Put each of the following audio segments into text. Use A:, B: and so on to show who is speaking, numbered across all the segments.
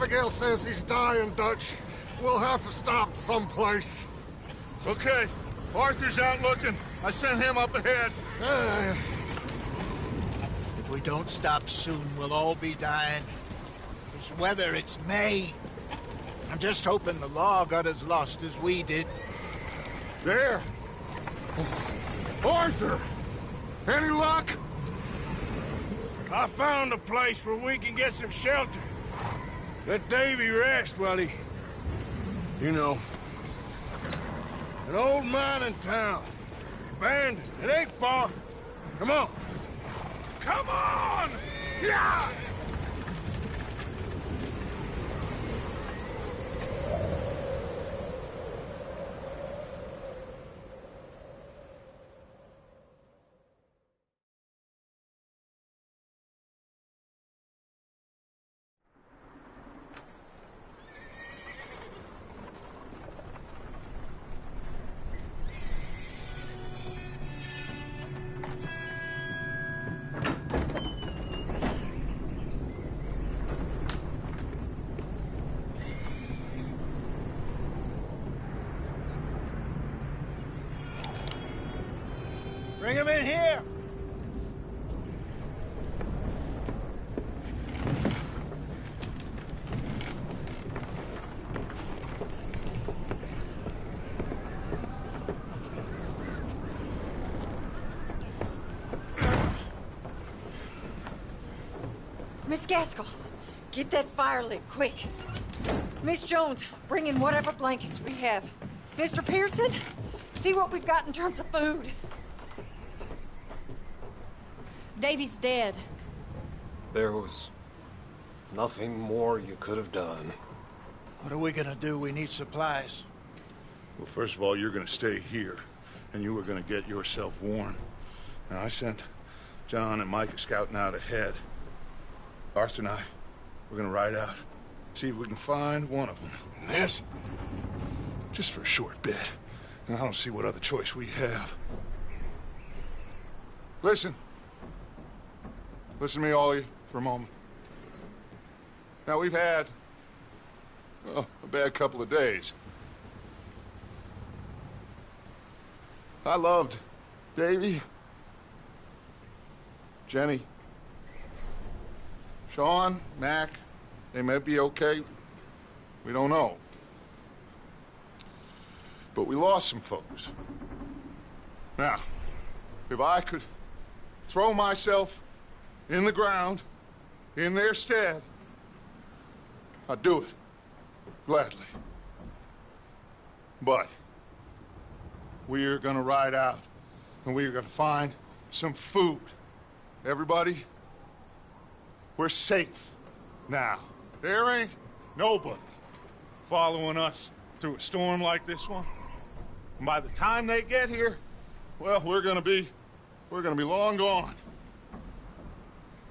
A: Abigail says he's dying, Dutch. We'll have to stop someplace.
B: Okay. Arthur's out looking. I sent him up ahead.
C: If we don't stop soon, we'll all be dying. This weather, it's May. I'm just hoping the law got as lost as we did.
A: There! Arthur! Any luck?
D: I found a place where we can get some shelter. Let Davy rest while he... You know. An old mining town. Abandoned. It ain't far. Come on. Come on! Yeah!
C: Bring him in here!
E: Miss Gaskell, get that fire lit, quick. Miss Jones, bring in whatever blankets we have. Mr. Pearson, see what we've got in terms of food.
F: Davy's dead.
A: There was nothing more you could have done.
C: What are we gonna do? We need supplies.
B: Well, first of all, you're gonna stay here, and you were gonna get yourself warm. Now, I sent John and Micah scouting out ahead. Arthur and I, we're gonna ride out, see if we can find one of them.
D: And this?
B: Just for a short bit. And I don't see what other choice we have. Listen. Listen to me, all of you, for a moment. Now, we've had, well, a bad couple of days. I loved Davy, Jenny, Sean, Mac. They may be okay. We don't know. But we lost some folks. Now, if I could throw myself in the ground, in their stead, I'd do it, gladly. But we're gonna ride out, and we're gonna find some food. Everybody, we're safe now. There ain't nobody following us through a storm like this one. And by the time they get here, well, we're gonna be long gone.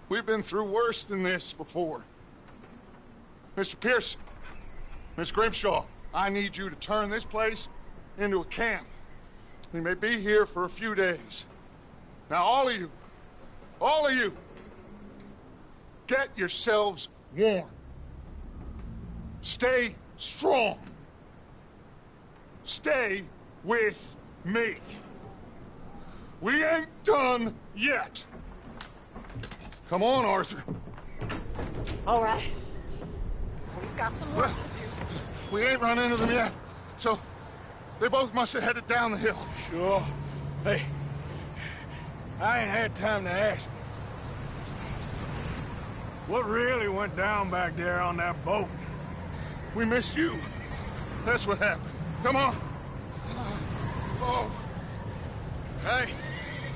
B: We've been through worse than this before. Mr. Pearson, Miss Grimshaw, I need you to turn this place into a camp. We may be here for a few days. Now, all of you, get yourselves warm. Stay strong. Stay with me. We ain't done yet. Come on, Arthur.
E: All right. We've got some work to do.
B: We ain't run into them yet, so they both must have headed down the hill.
D: Sure. Hey, I ain't had time to ask. What really went down back there on that boat?
B: We missed you. That's what happened. Come on. Oh.
D: Hey,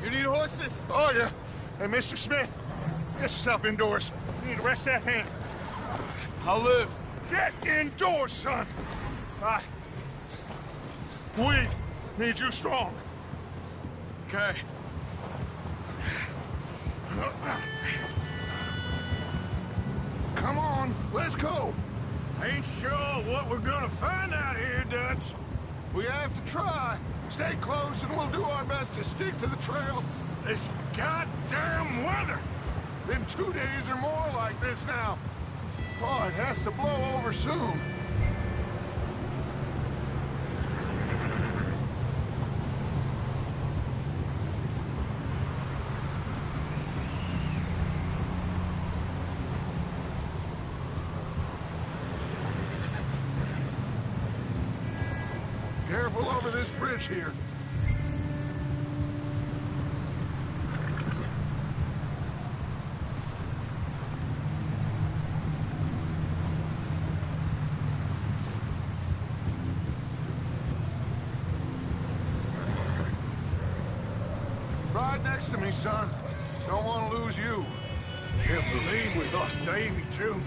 D: you need horses?
B: Oh, yeah. Hey, Mr. Smith, get yourself indoors. You need to rest that hand.
D: I'll live.
B: Get indoors, son. We need you strong.
D: Okay.
B: Come on, let's go.
D: Ain't sure what we're gonna find out here, Dutch.
B: We have to try. Stay close and we'll do our best to stick to the trail.
D: This goddamn weather.
B: Been 2 days or more like this now. Oh, it has to blow over soon. Careful over this bridge here. Ride next to me, son. Don't want to lose you.
D: Can't believe we lost Davy, too.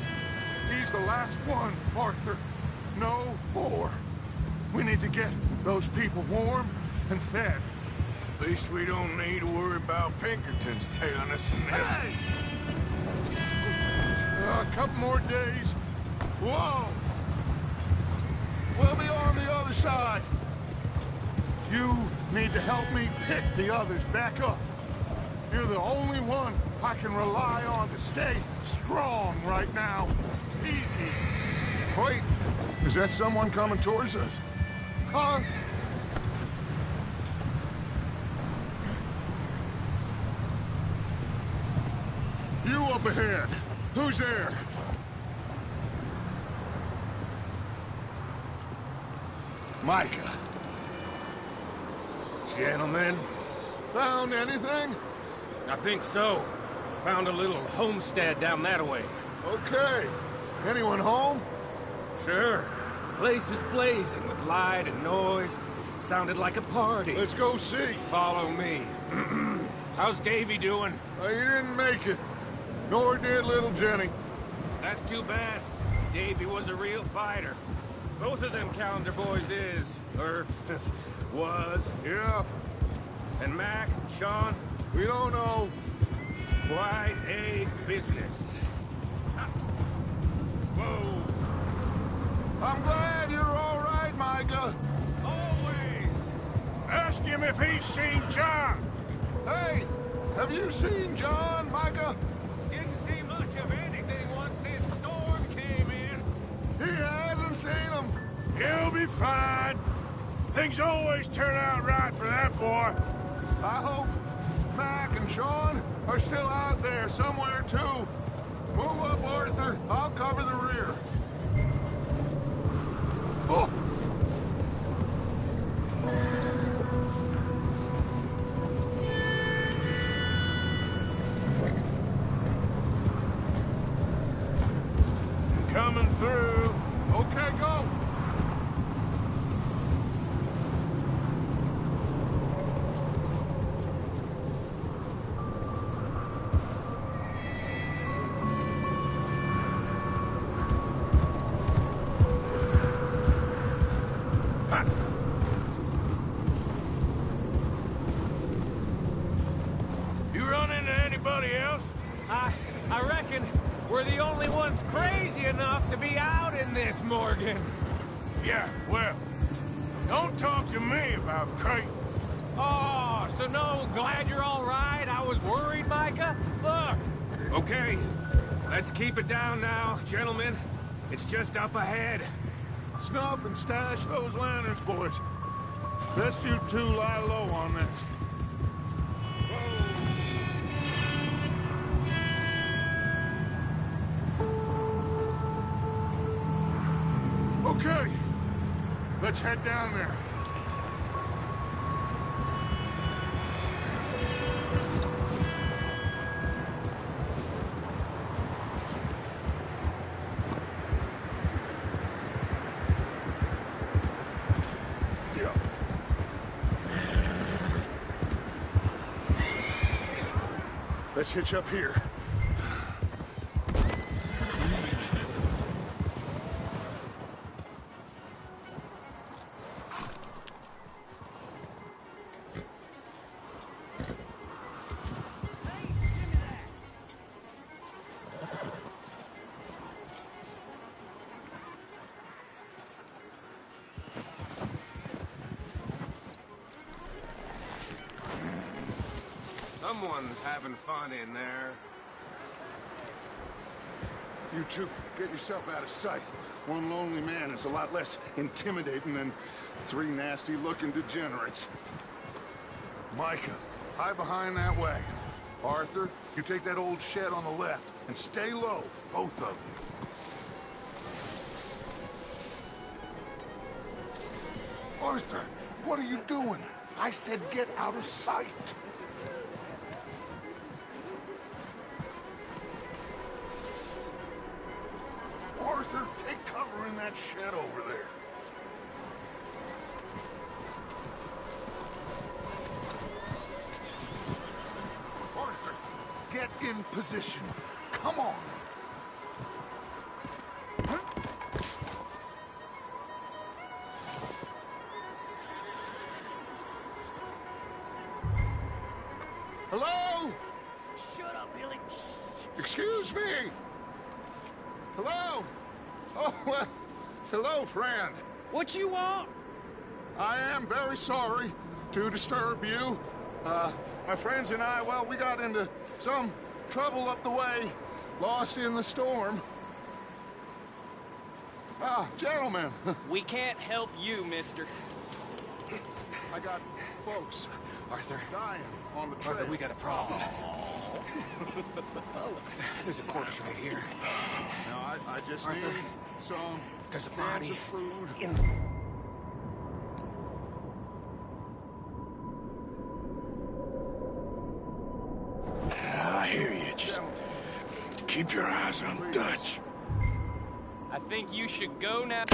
B: He's the last one, Arthur. No more. We need to get those people warm and fed.
D: At least we don't need to worry about Pinkertons tailing us in this.
B: Hey! A couple more days. Whoa! We'll be on the other side. You need to help me pick the others back up. You're the only one I can rely on to stay strong right now. Easy. Wait, is that someone coming towards us? Huh? You up ahead. Who's there? Micah.
G: Gentlemen,
B: Found anything?
G: I think so. Found a little homestead down that way.
B: Okay. Anyone home?
G: Sure. Place is blazing with light and noise. Sounded like a party.
B: Let's go see.
G: Follow me. How's Davy doing?
B: He didn't make it. Nor did little Jenny.
G: That's too bad. Davy was a real fighter. Both of them calendar boys is. Or was.
B: Yeah,
G: And Mac, Sean,
B: we don't know.
G: quite a business. Whoa.
B: I'm glad you're all right, Micah.
G: Always.
D: Ask him if he's seen John.
B: Hey, have you seen John, Micah?
G: Didn't see much of anything once this storm came in.
B: He hasn't seen him.
D: He'll be fine. Things always turn out right for that boy.
B: I hope Mac and Sean are still out there somewhere, too. Move up, Arthur. I'll cover the rear. Oh!
D: Coming through.
B: Okay, go.
D: You run into anybody else?
G: I reckon we're the only ones crazy enough to be out in this, Morgan.
D: Yeah, well, don't talk to me about crazy.
G: Oh, so no, glad you're all right. I was worried, Micah. Look. Okay, let's keep it down now, gentlemen. It's just up ahead.
B: Snuff and stash those lanterns, boys. Best you two lie low on this. Okay, let's head down there. Let's hitch up here.
G: Someone's having fun in there.
B: You two, get yourself out of sight. One lonely man is a lot less intimidating than 3 nasty-looking degenerates. Micah, hide behind that wagon. Arthur, you take that old shed on the left, and stay low, both of you. Arthur, what are you doing? I said get out of sight. Arthur, take cover in that shed over there. Arthur, get in position. Come on. Hello?
H: Shut up, Billy.
B: Excuse me. Hello? Oh, hello, friend.
H: What you want?
B: I am very sorry to disturb you. My friends and I, well, we got into some trouble up the way, lost in the storm. Gentlemen.
H: We can't help you, mister.
B: I got folks
G: Arthur.
B: dying on the trail.
G: Arthur, we got a problem. Folks, there's a corpse right here.
B: Now, I just
G: Arthur,
B: need some
G: there's a
B: cans
G: body
B: of food.
G: in I hear you. Just keep your eyes on Dutch.
H: I think you should go now.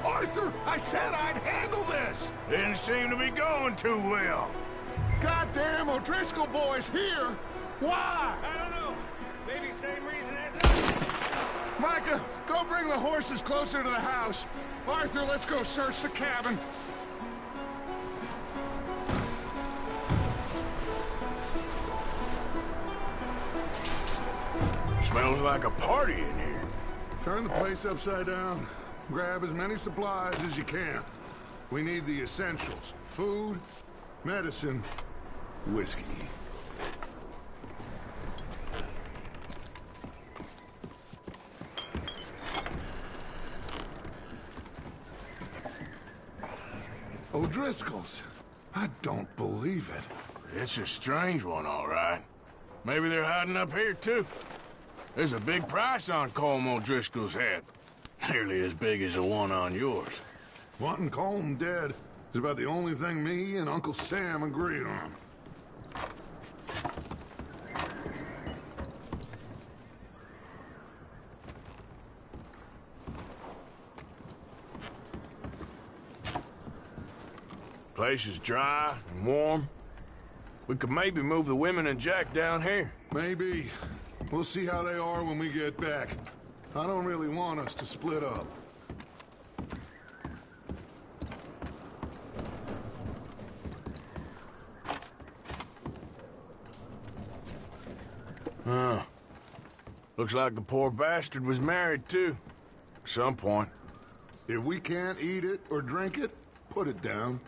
B: Arthur, I said I'd handle this!
D: Didn't seem to be going too well.
B: Goddamn O'Driscoll boys here! Why?
G: I don't know. Maybe same reason as us.
B: Micah, go bring the horses closer to the house. Arthur, let's go search the cabin.
D: Smells like a party in here.
B: Turn the place upside down. Grab as many supplies as you can. We need the essentials. Food, medicine, whiskey. O'Driscoll's. I don't believe it.
D: It's a strange one, all right. Maybe they're hiding up here, too. There's a big price on Colm O'Driscoll's head. Nearly as big as the one on yours.
B: Wanting Colm dead is about the only thing me and Uncle Sam agreed on.
D: Place is dry and warm. We could maybe move the women and Jack down here.
B: Maybe. We'll see how they are when we get back. I don't really want us to split up.
D: Huh. Looks like the poor bastard was married, too. At some point.
B: If we can't eat it or drink it, put it down.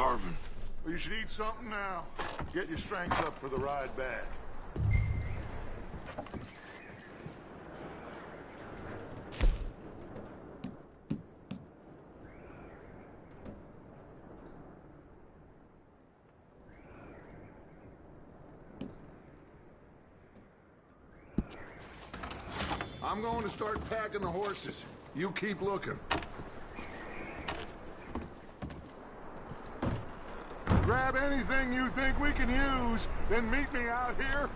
B: starving. Well, you should eat something now. Get your strength up for the ride back. I'm going to start packing the horses. You keep looking. Grab anything you think we can use, then meet me out here.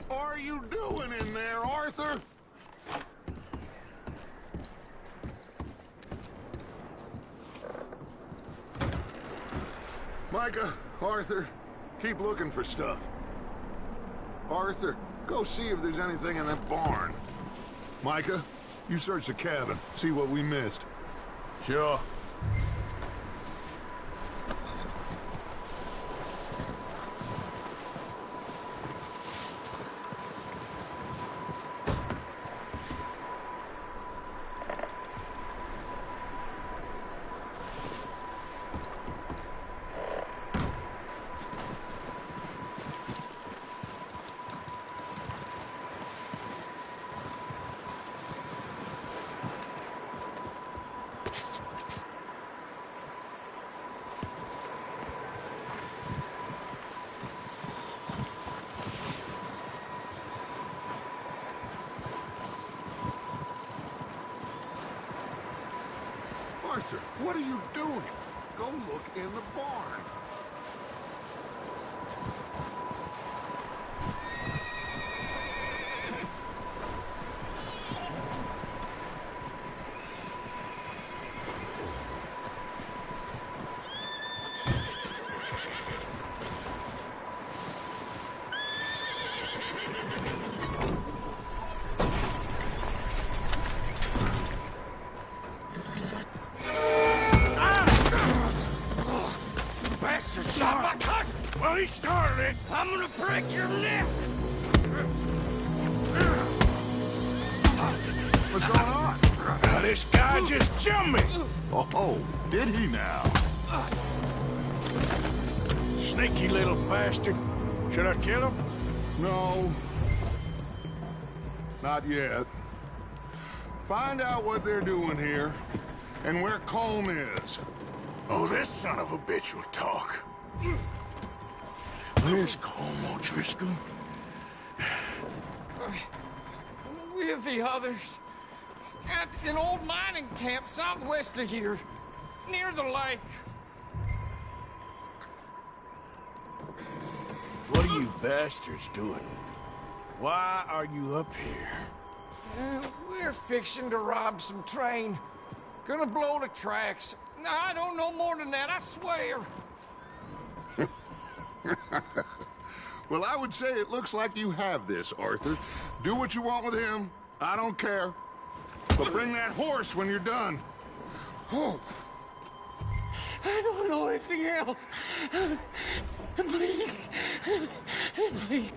B: What are you doing in there, Arthur? Micah, Arthur, keep looking for stuff. Arthur, go see if there's anything in that barn. Micah, you search the cabin, see what we missed.
D: Sure.
B: Arthur, what are you doing? Go look in the barn.
D: Well, he started it.
G: I'm gonna break your neck!
B: What's going on?
D: Now, this guy just jumped me.
B: Oh, did he now?
D: Sneaky little bastard. Should I kill him?
B: No. Not yet. Find out what they're doing here, and where Colm is.
D: Oh, this son of a bitch will talk. Where's Colm O'Driscoll?
I: With the others. At an old mining camp southwest of here. Near the lake.
D: What are you bastards doing? Why are you up here?
I: We're fixing to rob some train. Gonna blow the tracks. I don't know more than that, I swear.
B: Well, I would say it looks like you have this, Arthur. Do what you want with him. I don't care. But bring that horse when you're done. Oh.
I: I don't know anything else. Please. Please.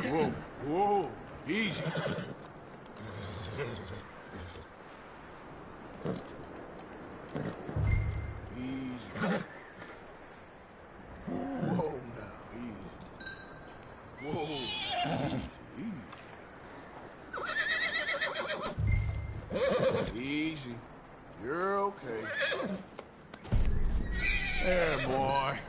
D: Whoa, whoa, easy. Easy. Whoa, now, easy. Whoa, easy, easy. Easy. You're okay. There, boy.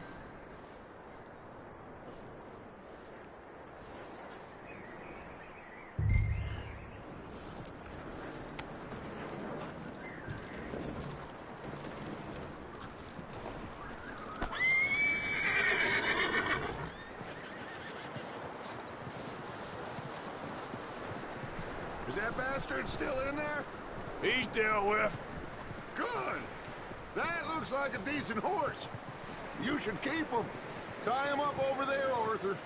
B: Is that bastard still in there?
D: He's dealt with.
B: Good. That looks like a decent horse. You should keep him. Tie him up over there, Arthur.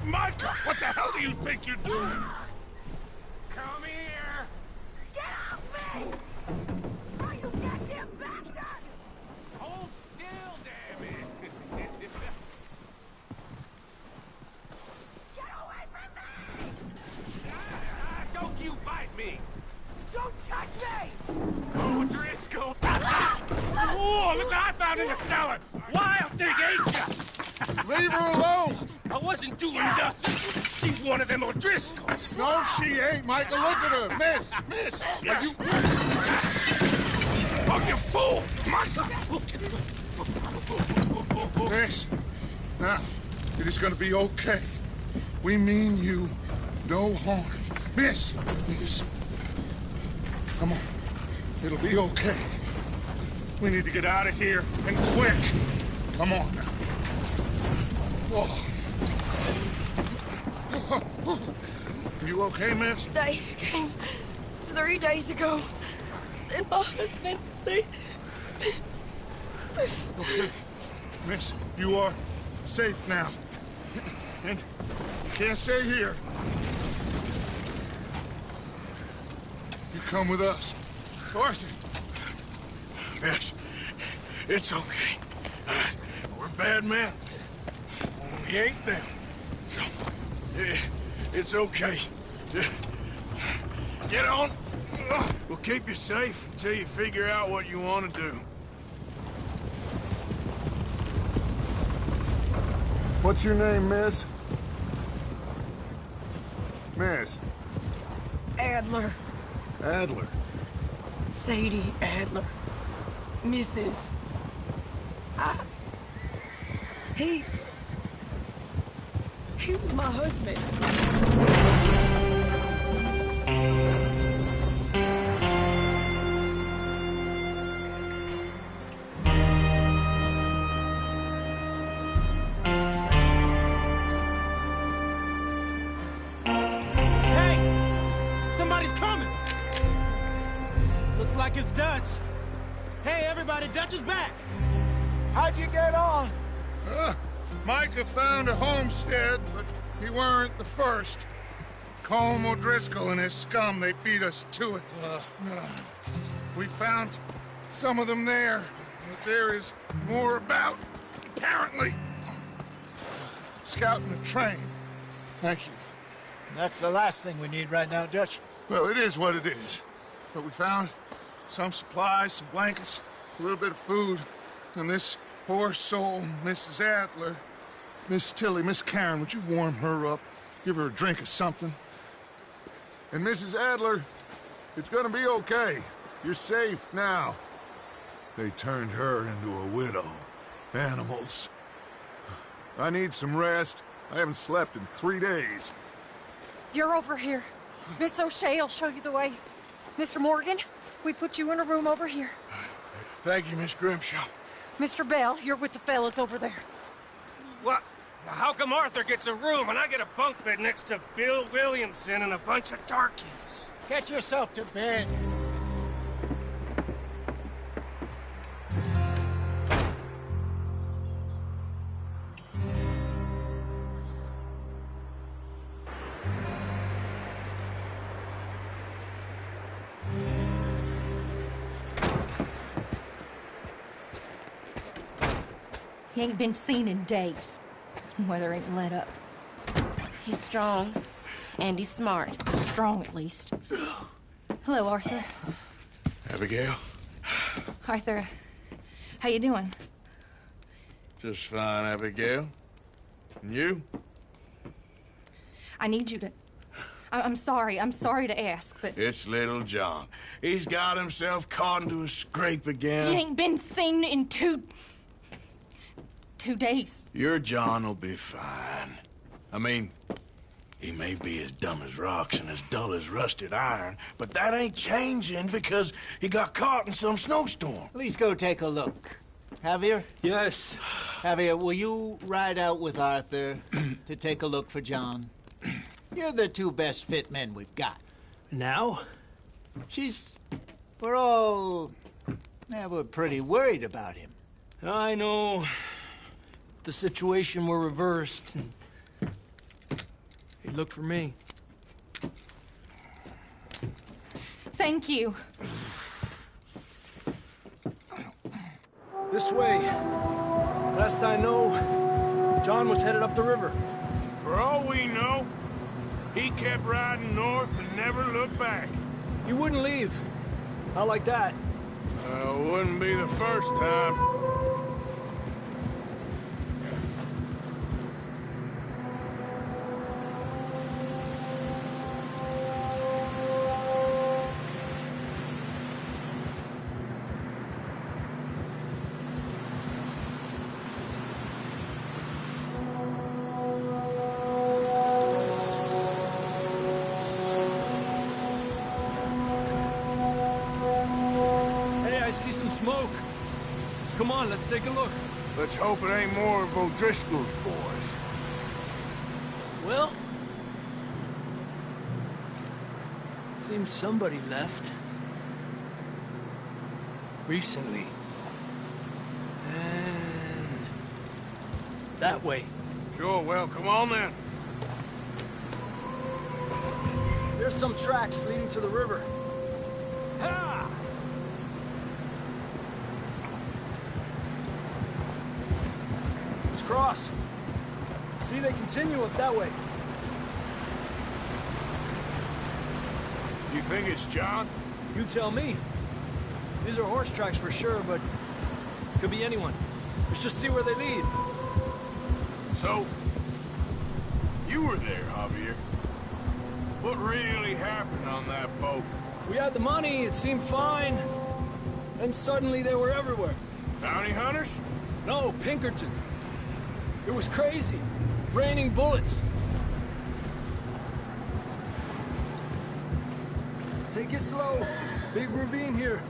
D: Micah, what the hell do you think you're doing?
G: Come here!
E: Get off me! Oh, you goddamn bastard!
G: Hold still, damn it!
E: Get away from me!
G: Don't you bite me!
E: Don't touch me!
G: Oh, Driscoll! Whoa, look what I found in the cellar! Wild thing ate ya!
B: Leave her alone!
G: I wasn't doing nothing. She's one of them O'Driscolls.
B: No, she ain't, Michael. Look at her. Miss, are you...
D: Oh, you fool! Micah!
B: Miss, now, it is gonna be okay. We mean you no harm. Miss, come on. It'll be okay. We need to get out of here, and quick. Come on now. Oh. You okay, miss?
E: They came 3 days ago. And my husband, they...
B: Okay. Miss, you are safe now. And you can't stay here. You come with us. Arthur.
D: Miss, it's okay. We're bad men. We ain't them. It's okay. Get on. We'll keep you safe until you figure out what you want to do.
B: What's your name, miss? Miss?
E: Adler.
B: Adler.
E: Sadie Adler. Mrs. He was my husband.
C: Looks like it's Dutch. Hey, everybody, Dutch is back. How'd you get on?
B: Micah found a homestead, but he weren't the first. Colm O'Driscoll and his scum, they beat us to it. We found some of them there, but there is more about, apparently. Scouting the train. Thank you.
C: That's the last thing we need right now, Dutch.
B: Well, it is what it is. But we found some supplies, some blankets, a little bit of food, and this poor soul, Mrs. Adler, Miss Tilly, Miss Karen, would you warm her up? Give her a drink or something? And Mrs. Adler, it's gonna be okay. You're safe now. They turned her into a widow. Animals. I need some rest. I haven't slept in 3 days.
E: You're over here. Miss O'Shea will show you the way. Mr. Morgan, we put you in a room over here.
D: Thank you, Miss Grimshaw.
E: Mr. Bell, you're with the fellas over there.
G: What? How come Arthur gets a room and I get a bunk bed next to Bill Williamson and a bunch of darkies?
C: Get yourself to bed.
F: He ain't been seen in days. Weather ain't let up.
J: He's strong, and he's smart.
F: Strong, at least. Hello, Arthur.
D: Abigail?
F: Arthur, how you doing?
D: Just fine, Abigail. And you?
F: I need you to... I'm sorry to ask, but...
D: It's little John. He's got himself caught into a scrape again.
F: He ain't been seen in 2 days.
D: Your John will be fine. I mean, he may be as dumb as rocks and as dull as rusted iron, but that ain't changing because he got caught in some snowstorm.
C: Please go take a look. Javier?
K: Yes.
C: Javier, will you ride out with Arthur to take a look for John? You're the 2 best fit men we've got.
K: Now?
C: We're pretty worried about him.
K: I know. If the situation were reversed, and he'd look for me.
F: Thank you.
K: This way. Last I know, John was headed up the river.
D: For all we know, he kept riding north and never looked back.
K: He wouldn't leave. Not like that.
D: Wouldn't be the first time.
K: Smoke. Come on, let's take a look.
D: Let's hope it ain't more of O'Driscoll's boys.
K: Well, seems somebody left. Recently. And that way.
D: Sure, well, come on then.
K: There's some tracks leading to the river. Ha! Cross. See, they continue up that way.
D: You think it's John?
K: You tell me. These are horse tracks for sure, but could be anyone. Let's just see where they lead.
D: So, you were there, Javier. What really happened on that boat?
K: We had the money, it seemed fine. Then suddenly they were everywhere.
D: Bounty hunters?
K: No, Pinkertons. It was crazy. Raining bullets. Take it slow. Big ravine here.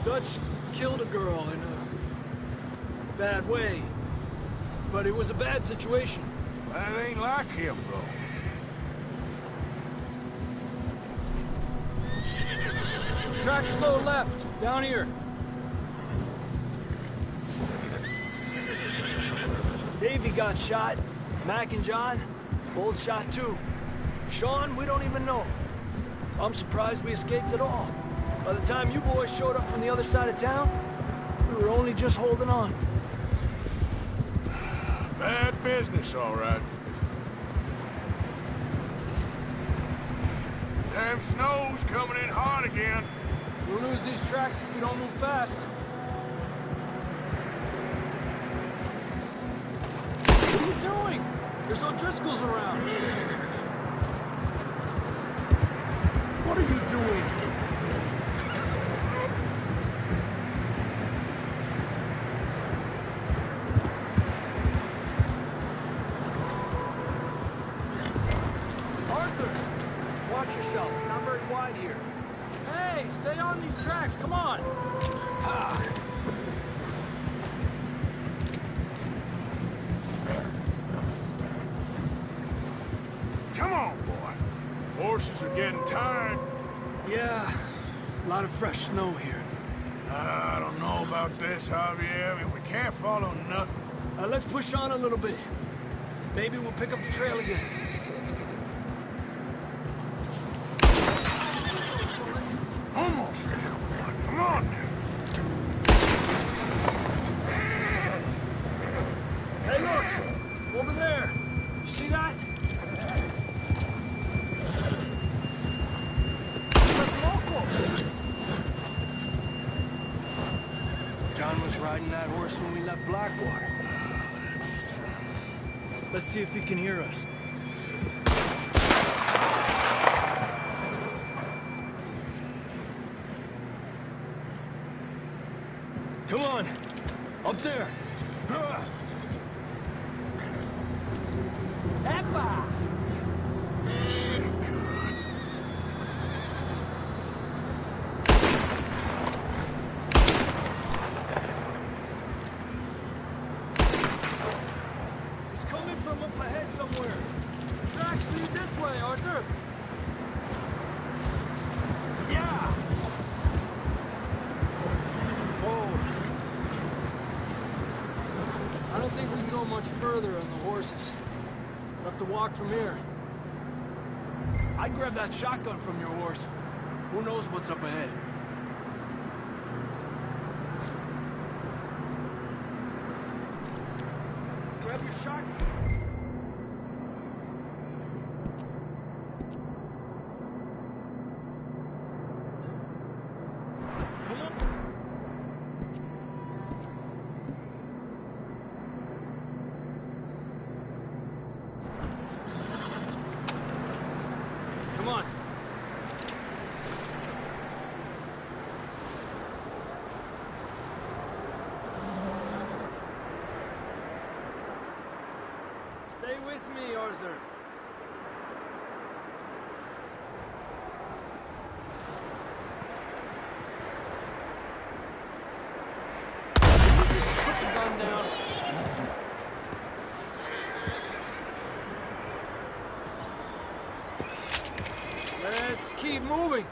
K: Dutch killed a girl in a bad way. But it was a bad situation.
D: That ain't like him, though.
K: Tracks go left, down here. Davey got shot. Mac and John, both shot too. Sean, we don't even know. I'm surprised we escaped at all. By the time you boys showed up from the other side of town, we were only just holding on.
D: Bad business, all right. Damn snow's coming in hard again.
K: We'll lose these tracks if we don't move fast. What are you doing? There's no Driscolls around. What are you doing? Arthur! Watch yourself. It's not very wide here. Hey, stay on these tracks. Come on. Ah.
D: Come on, boy. Horses are getting tired.
K: Yeah, a lot of fresh snow here.
D: I don't know about this, Javier. I mean, we can't follow nothing.
K: Let's push on a little bit. Maybe we'll pick up the trail again.
D: Almost there, boy. Come on now.
K: Hey, look! Over there! You see that? That's local! John was riding that horse when we left Blackwater. Let's see if he can hear us. Come on! Up there! Eppa! It's coming from up ahead somewhere. The tracks lead this way, Arthur. Yeah! Whoa. I don't think we can go much further on the horses. We'll have to walk from here. I'd grab that shotgun from your horse. Who knows what's up ahead? Grab your shotgun. Come on. Come on. Stay with me, Arthur. Put the gun down. Let's keep moving.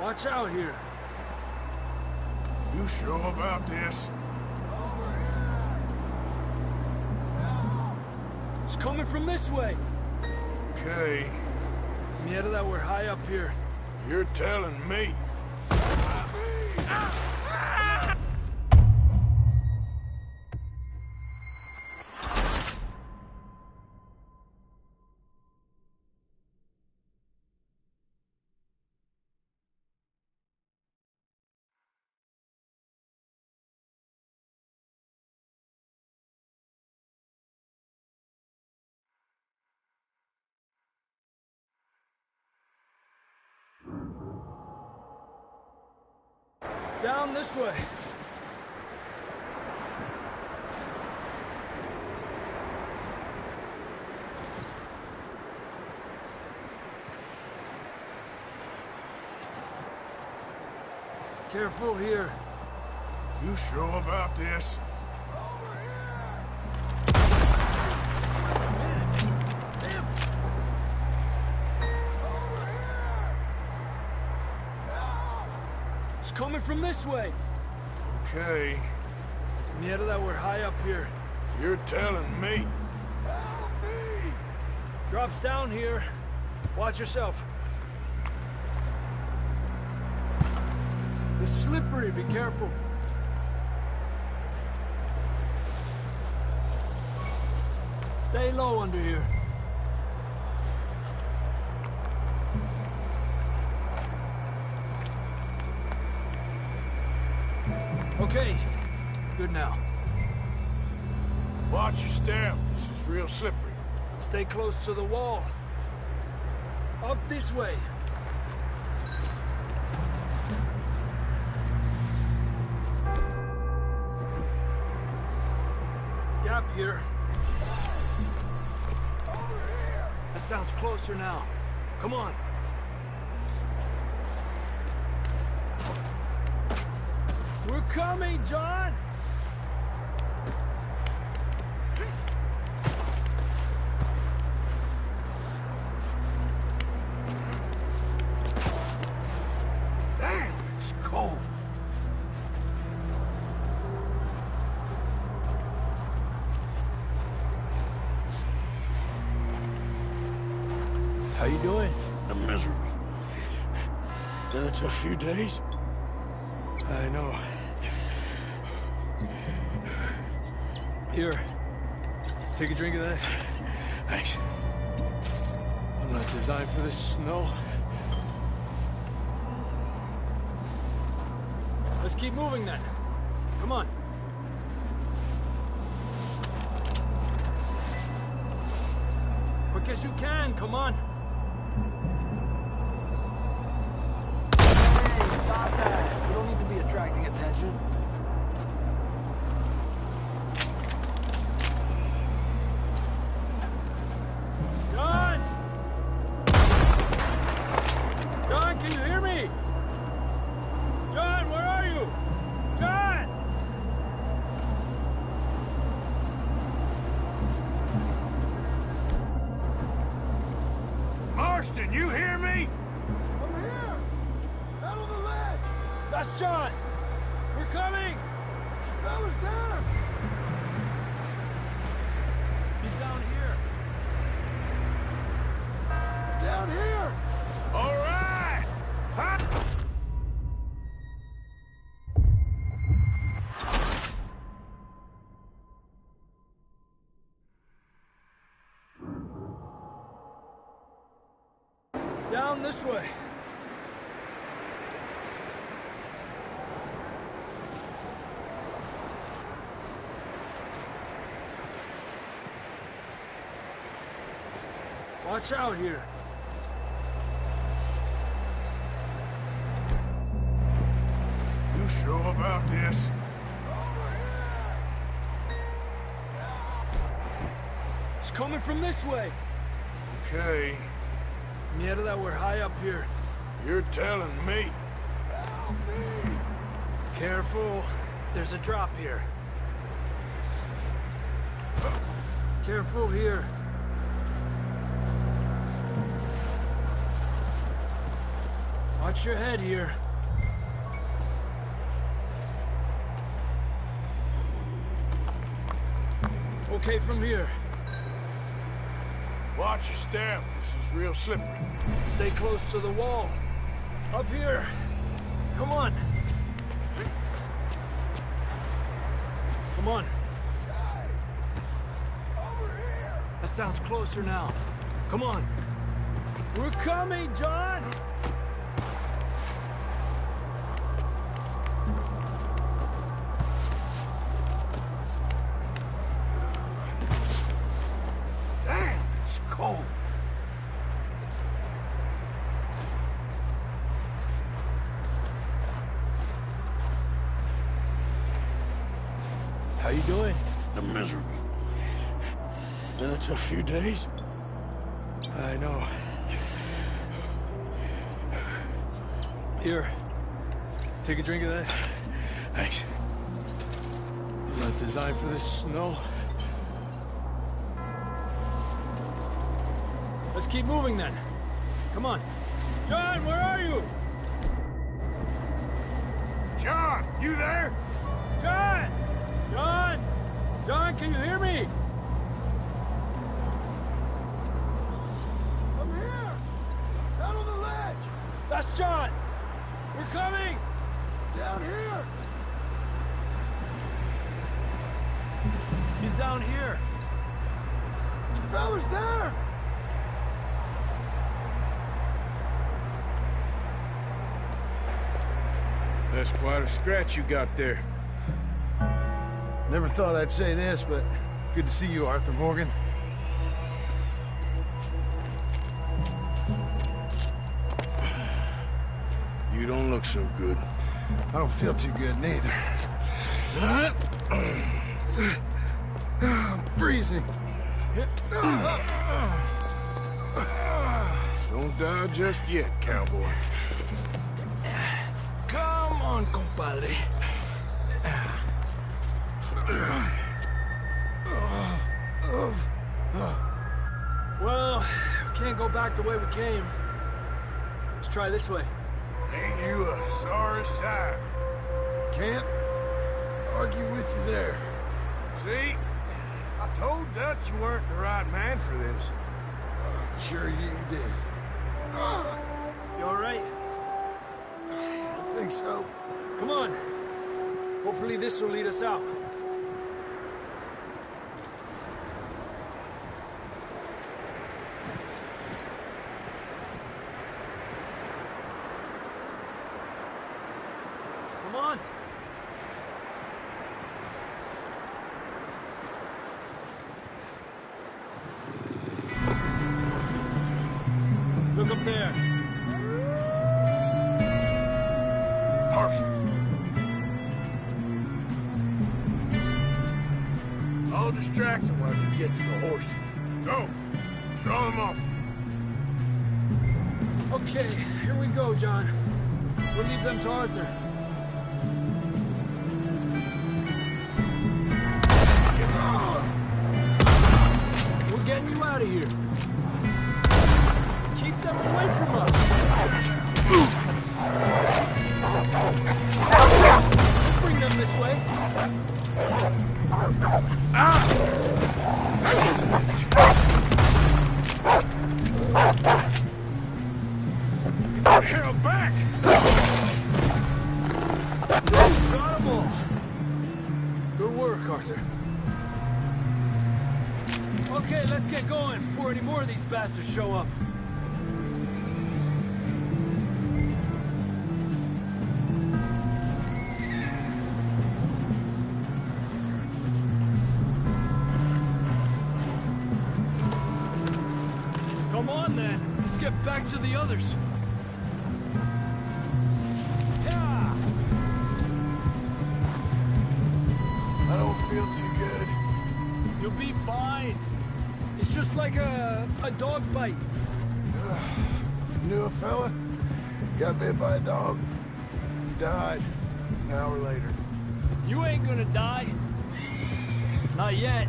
K: Watch out here.
D: You sure about this?
K: It's coming from this way.
D: Okay.
K: Yeah, that we're high up here.
D: You're telling me.
K: Down this way. Careful here.
D: You sure about this?
K: It's coming from this way.
D: Okay.
K: Near that we're high up here.
D: You're telling me.
K: Drops down here. Watch yourself. It's slippery, be careful. Stay low under here. Okay, good now.
D: Watch your step. This is real slippery.
K: Stay close to the wall. Up this way. Gap here. That sounds closer now. Come on. We're coming, John!
D: Damn, it's cold.
K: How you doing?
D: I'm miserable. Been a tough few days.
K: I know. Here. Take a drink of that.
D: Thanks.
K: I'm not designed for this snow. Let's keep moving then. Come on. Quick as you can, come on. Hey, stop that. You don't need to be attracting attention. John! John, can you hear me? John, where are you? John!
D: Marston, you hear me?
B: I'm here! Out on the ledge!
K: That's John! We're coming!
B: Fella's there!
K: He's down here.
B: Down here!
D: All right! Hop!
K: Down this way. Watch out here.
D: You sure about this?
K: It's coming from this way.
D: Okay.
K: Near that we're high up here.
D: You're telling me.
K: Careful. There's a drop here. Careful here. Watch your head here. Okay from here.
D: Watch your step. This is real slippery.
K: Stay close to the wall. Up here. Come on. Come on. That sounds closer now. Come on. We're coming, John!
D: Damn, it's cold.
K: How you doing?
D: I'm miserable. Been a tough few days.
K: I know. Here. Take a drink of that.
D: Thanks.
K: Not designed for this snow. Let's keep moving then. Come on. John, where are you?
D: John, you there?
K: John! John! John, can you hear me?
D: I'm here! Down on the ledge!
K: That's John! We're coming!
D: Down here!
K: He's down here.
D: The fella's there! That's quite a scratch you got there.
L: Never thought I'd say this, but it's good to see you, Arthur Morgan.
D: You don't look so good.
L: I don't feel too good, neither. I'm freezing.
D: Don't die just yet, cowboy.
K: Come on, compadre. Well, we can't go back the way we came. Let's try this way.
D: Ain't you a sorry sight?
L: Can't argue with you there.
D: See? I told Dutch you weren't the right man for this.
L: I'm sure you did.
K: You all right?
L: I think so.
K: Come on. Hopefully this will lead us out. Come on. Look up there.
D: Perfect. I'll distract them while you get to the horses. Go. Draw them off.
K: Okay, here we go, John. We'll leave them to Arthur. We're getting you out of here. Keep them away from us. We'll bring them this way.
D: Hell back!
K: Got them all. Good work, Arthur. Okay, let's get going before any more of these bastards show up. Come on, then. Let's get back to the others. Yeah.
L: I don't feel too good.
K: You'll be fine. It's just like a dog bite.
L: Knew a fella? Got bit by a dog. Died an hour later.
K: You ain't gonna die. Not yet.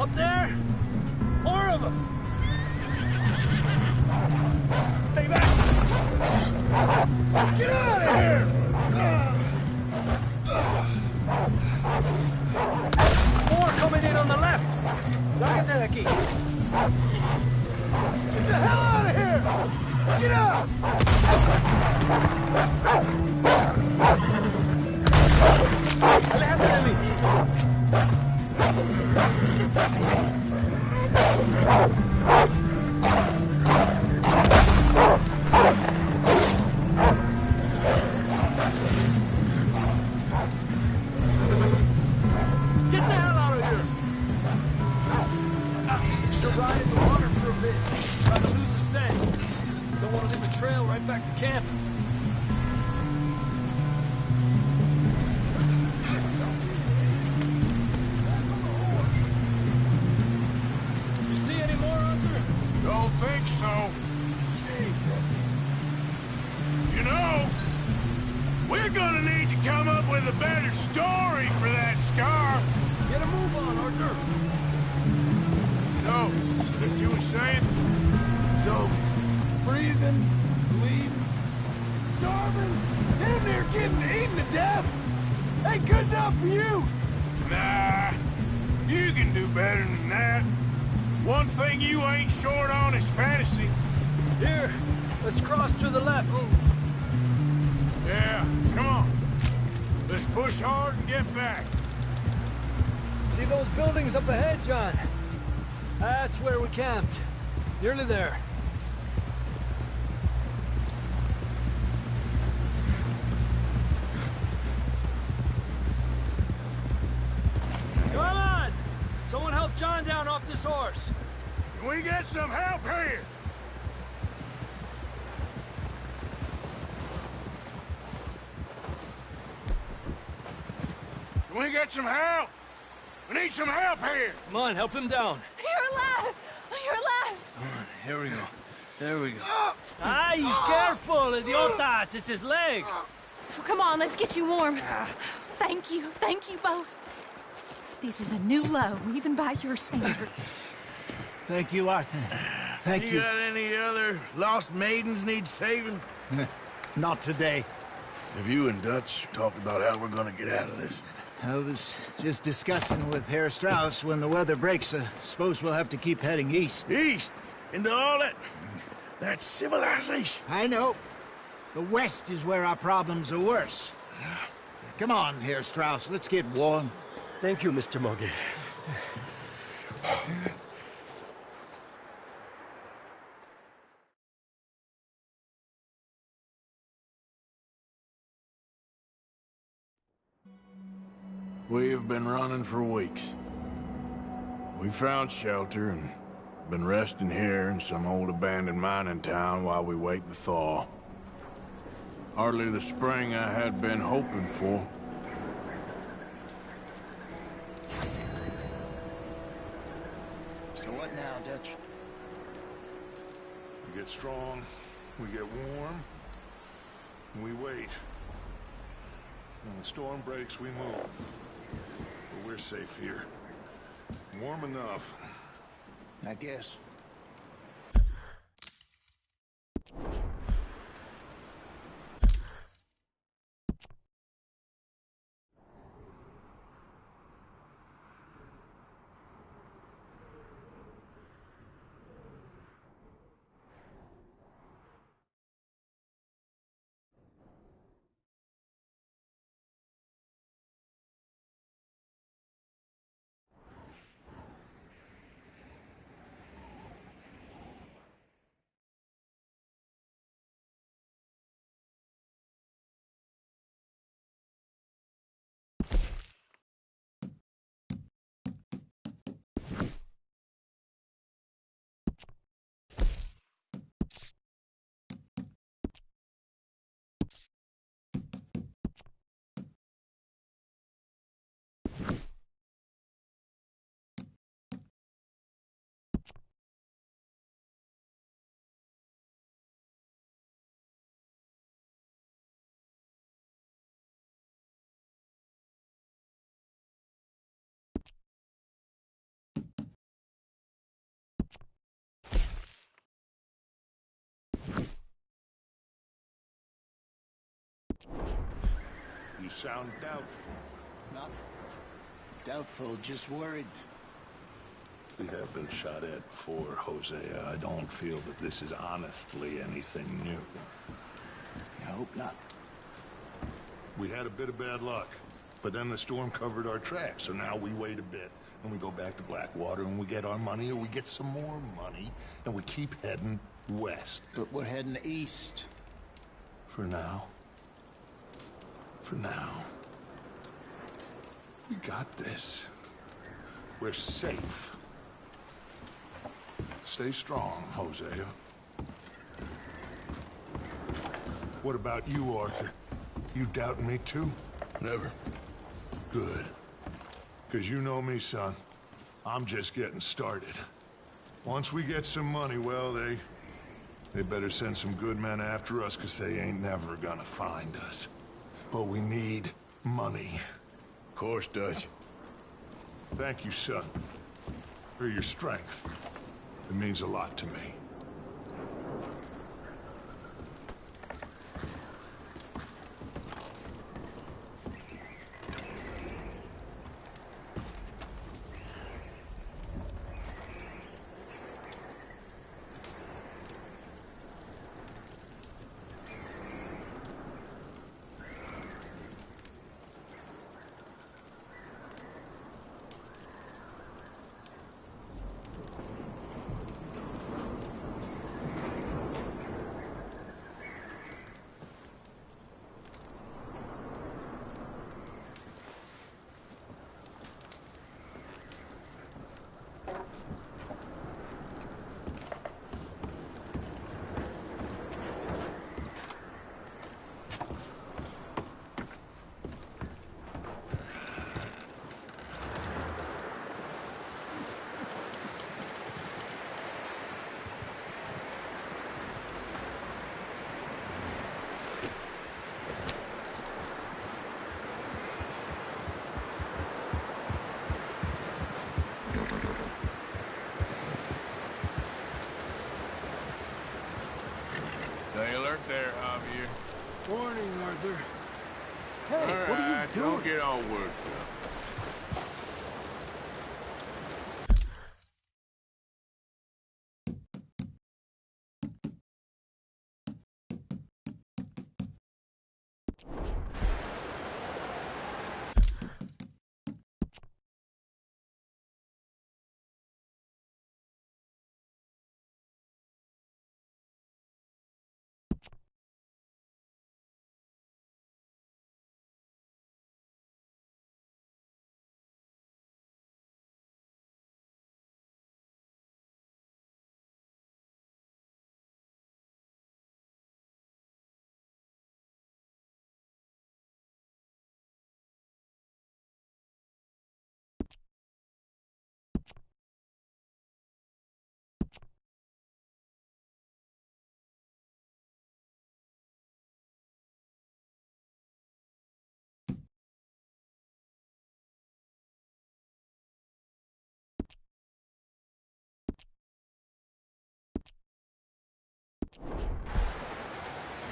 K: Up there? More of them! Stay back! Get out of here! More coming in on the left! Lágate de aquí!
L: Get the hell out of here! Get out!
K: Aléjate de mí! get back to camp. You see any more, Arthur?
D: Don't think so.
L: Jesus.
D: You know, we're gonna need to come up with a better story for that scar.
K: Get a move on, Arthur.
D: So, you were saying?
L: So, freezing, bleeding, starving, damn near getting eaten to death. Ain't good enough for you.
D: Nah, you can do better than that. One thing you ain't short on is fantasy.
K: Here, let's cross to the left.
D: Yeah, come on. Let's push hard and get back.
K: See those buildings up ahead, John? That's where we camped. Nearly there. Come on! Someone help John down off this horse.
D: Can we get some help here? Can we get some help? We need some help here.
K: Come on, help him down.
F: You're alive! You're alive!
K: Here we go. There we go. Ay, careful, idiotas! It's his leg!
F: Oh, come on, let's get you warm. Thank you both. This is a new low, even by your standards.
C: Thank you, Arthur. Thank you.
D: You got any other lost maidens need saving?
C: Not today.
A: Have you and Dutch talked about how we're gonna get out of this?
C: I was just discussing with Herr Strauss when the weather breaks. Suppose we'll have to keep heading east.
D: East? Into all that civilization?
C: I know. The west is where our problems are worse. Come on, Herr Strauss, let's get warm.
K: Thank you, Mr. Moggy.
D: We've been running for weeks. We found shelter and been resting here in some old abandoned mining town while we wait the thaw. Hardly the spring I had been hoping for.
L: So what now, Dutch?
B: We get strong, we get warm, and we wait. When the storm breaks, we move. But we're safe here. Warm enough.
C: I guess.
B: You sound doubtful.
C: Not doubtful, just worried.
B: We have been shot at before, Hosea. I don't feel that this is honestly anything new.
C: I hope not.
B: We had a bit of bad luck, but then the storm covered our tracks, so now we wait a bit, and we go back to Blackwater, and we get our money, or we get some more money, and we keep heading west.
C: But we're heading east.
B: For now. For now. We got this. We're safe. Stay strong, Hosea. What about you, Arthur? You doubting me too?
D: Never.
B: Good. Because you know me, son. I'm just getting started. Once we get some money, well, they better send some good men after us, because they ain't never gonna find us. But we need money.
D: Of course, Dutch.
B: Thank you, son, for your strength. It means a lot to me.
D: Stay alert there, Javier.
K: Morning, Arthur.
D: Hey, what are you doing? Don't get all worked up.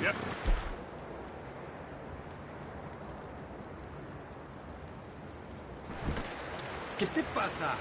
D: Yep.
G: ¿Qué te pasa?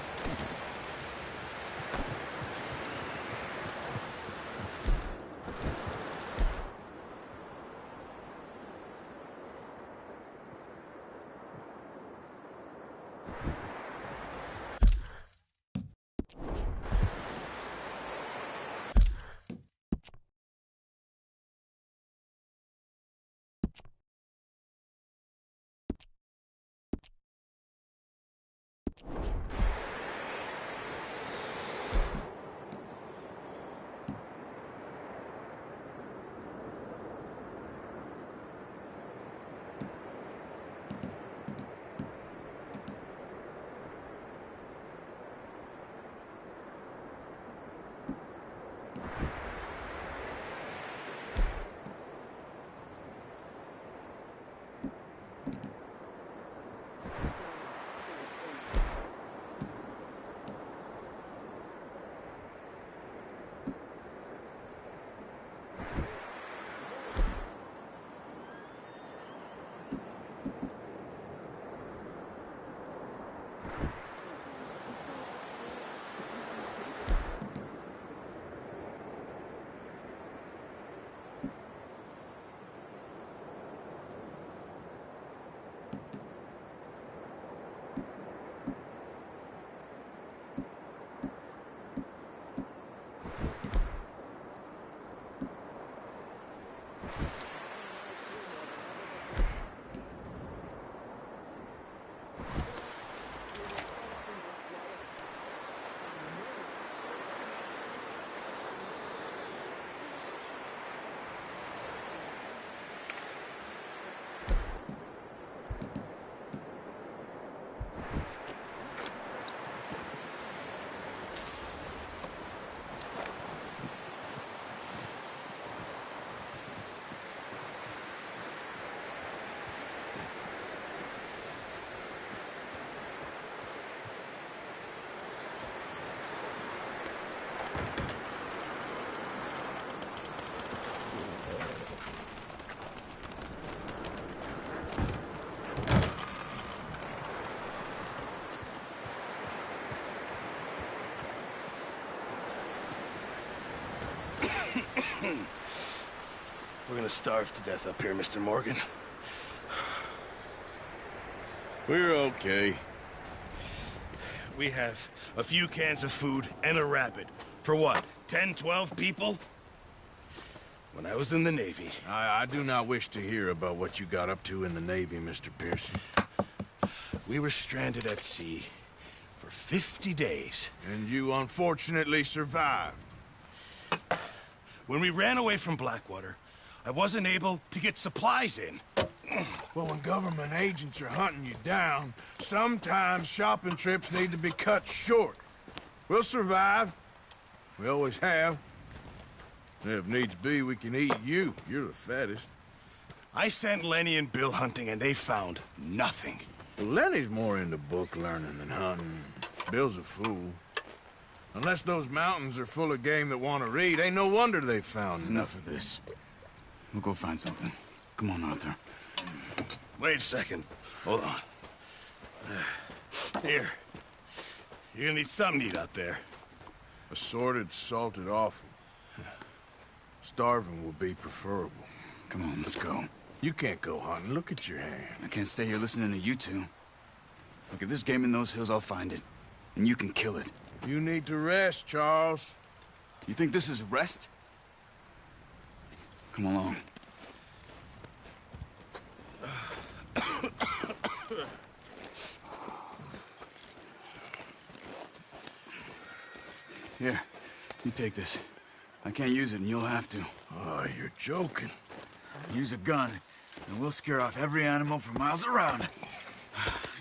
L: starved to death up here, Mr. Morgan.
M: We're okay. We have a few cans of food and a rabbit. For what, 10, 12 people? When I was in the Navy...
D: I do not wish to hear about what you got up to in the Navy, Mr. Pearson.
M: We were stranded at sea for 50 days.
D: And you unfortunately survived.
M: When we ran away from Blackwater, I wasn't able to get supplies in.
D: Well, when government agents are hunting you down, sometimes shopping trips need to be cut short. We'll survive. We always have. If needs be, we can eat you. You're the fattest.
M: I sent Lenny and Bill hunting, and they found nothing.
D: Well, Lenny's more into book learning than hunting. Bill's a fool. Unless those mountains are full of game that want to read, ain't no wonder they found
N: Enough of this. We'll go find something. Come on, Arthur.
M: Wait a second. Hold on. Here. You're gonna need something to eat out there.
D: Assorted, salted offal. Starving will be preferable.
N: Come on, let's go.
D: You can't go hunting. Look at your hand.
N: I can't stay here listening to you two. Look, if there's game in those hills, I'll find it. And you can kill it.
D: You need to rest, Charles.
N: You think this is rest? Come along. Here, you take this. I can't use it, and you'll have to.
D: Oh, you're joking.
N: Use a gun, and we'll scare off every animal for miles around.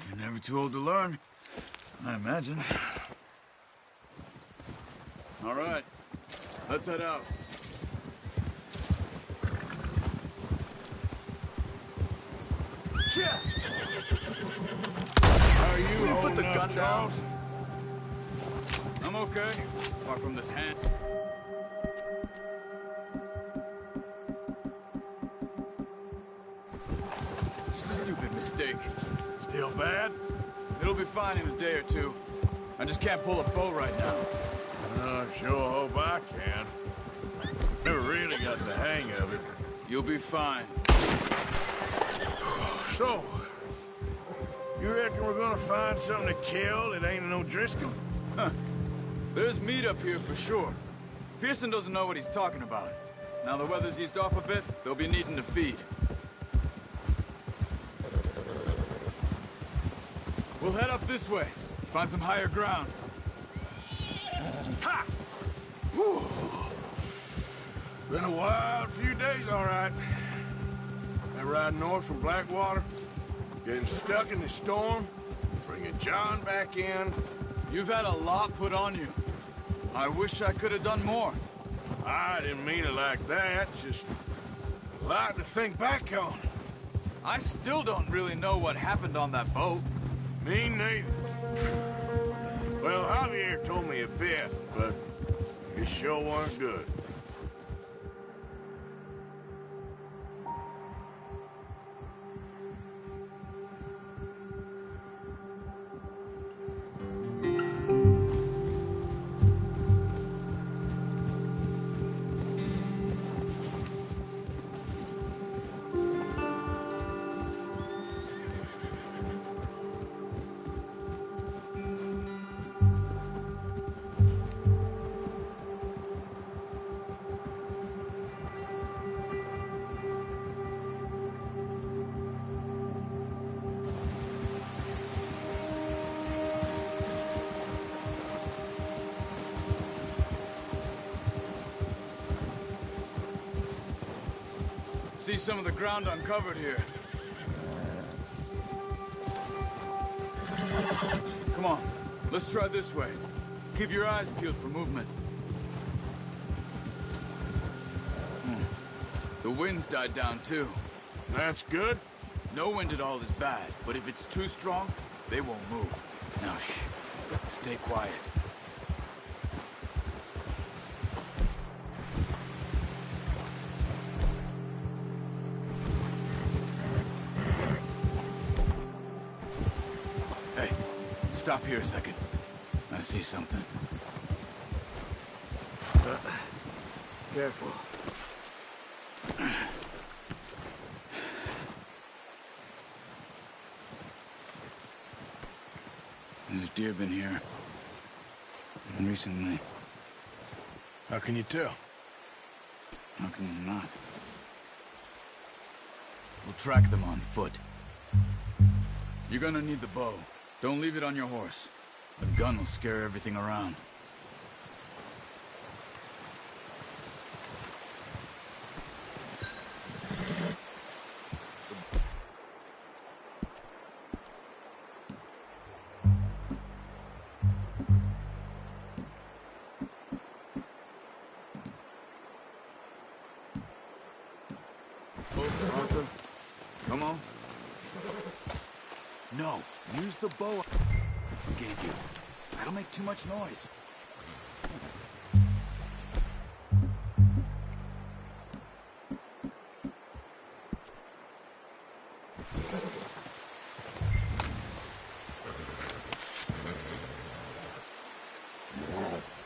N: You're never too old to learn, I imagine. All right, let's head out.
D: Yeah. How are you
N: Will put the
D: holding
N: gun
D: up, Charles?
N: down? I'm okay, apart from this hand. Stupid mistake.
D: Still bad?
N: It'll be fine in a day or two. I just can't pull a bow right now.
D: Sure hope I can. Never really got the hang of it.
N: You'll be fine.
D: So, you reckon we're gonna find something to kill that ain't no Driscoll?
N: Huh. There's meat up here for sure. Pearson doesn't know what he's talking about. Now the weather's eased off a bit, they'll be needing to feed. We'll head up this way. Find some higher ground.
D: Ha! Whew. Been a wild few days, all right. That ride north from Blackwater, getting stuck in the storm, bringing John back in.
N: You've had a lot put on you. I wish I could have done more.
D: I didn't mean it like that, just a lot to think back on.
N: I still don't really know what happened on that boat.
D: Me neither. Well, Javier told me a bit, but it sure weren't good.
N: See some of the ground uncovered here. Come on, let's try this way. Keep your eyes peeled for movement. The wind's died down too.
D: That's good.
N: No wind at all is bad, but if it's too strong, they won't move. Now shh, stay quiet. Hey, stop here a second. I see something.
K: Careful.
N: There's deer been here. Recently.
M: How can you tell?
N: How can you not? We'll track them on foot. You're gonna need the bow. Don't leave it on your horse. A gun will scare everything around. Arthur, come on. No, use the bow I gave you. That'll make too much noise.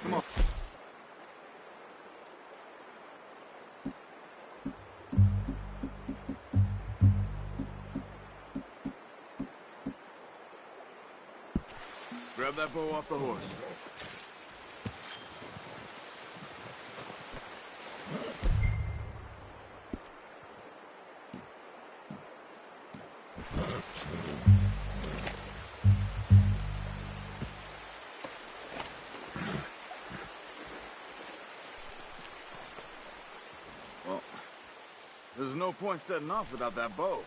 N: Come on. Grab that bow off the horse. Well, there's no point setting off without that bow.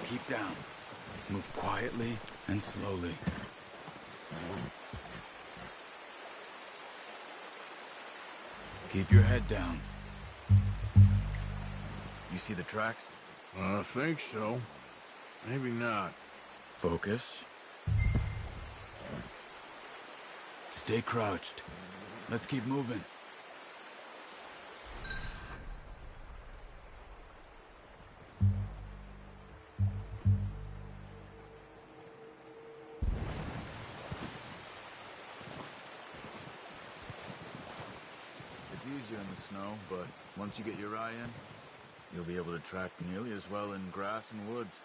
N: Keep down. Move quietly and slowly. Keep your head down. You see the tracks?
D: I think so. Maybe not.
N: Focus. Stay crouched. Let's keep moving. easier in the snow, but once you get your eye in, you'll be able to track nearly as well in grass and woods.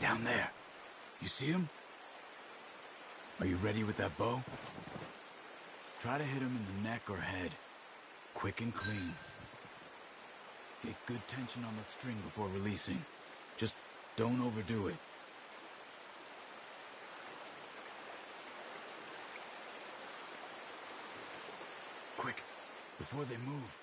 N: Down there. You see him? Are you ready with that bow? Try to hit him in the neck or head. Quick and clean. Get good tension on the string before releasing. Just don't overdo it. Quick, before they move.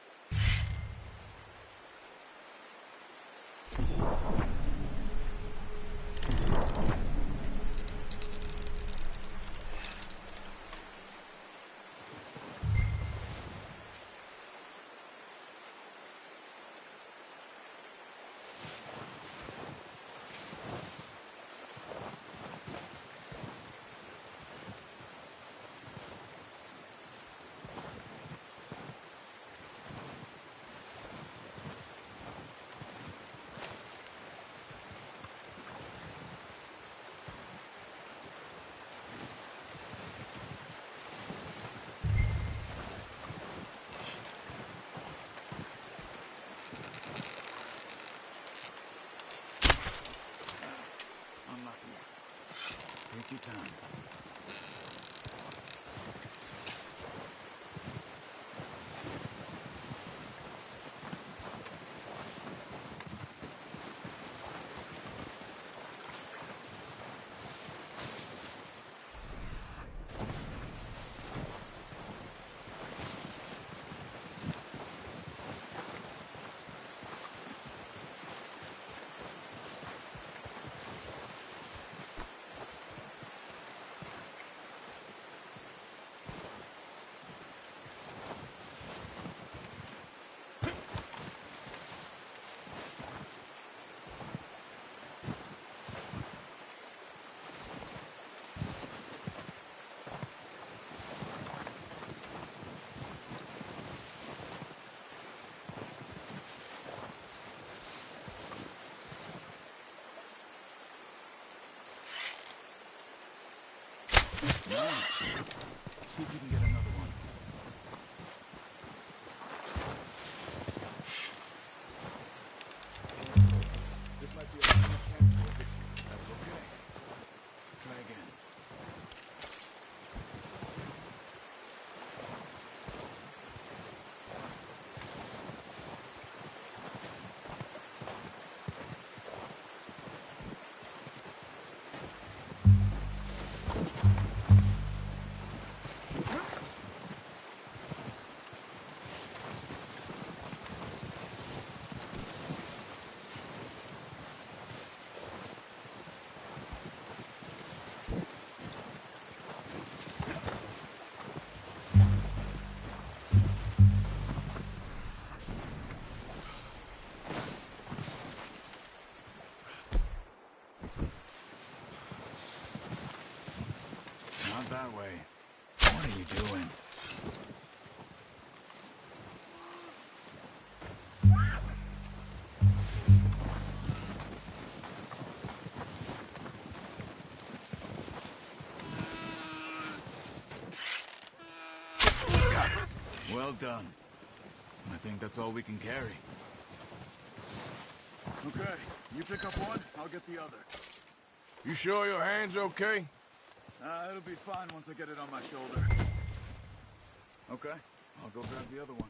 N: Take your time. Nice. See if you can get another one. This might be a chance for it. That's okay. Try again. Not that way. What are you doing? Well done. I think that's all we can carry. Okay, you pick up one, I'll get the other.
D: You sure your hand's okay?
N: It'll be fine once I get it on my shoulder. Okay, I'll go grab the other one.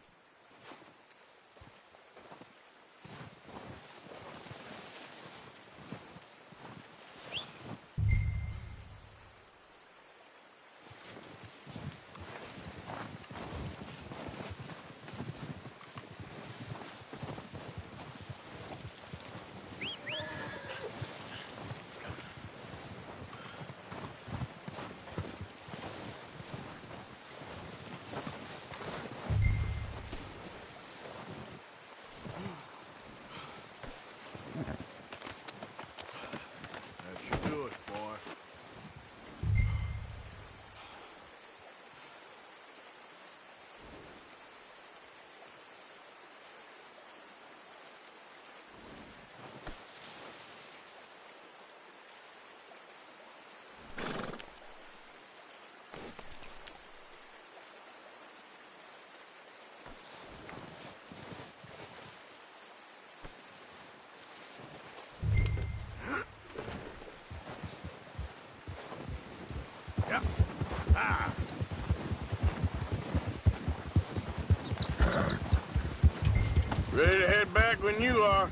D: Ready to head back when you are.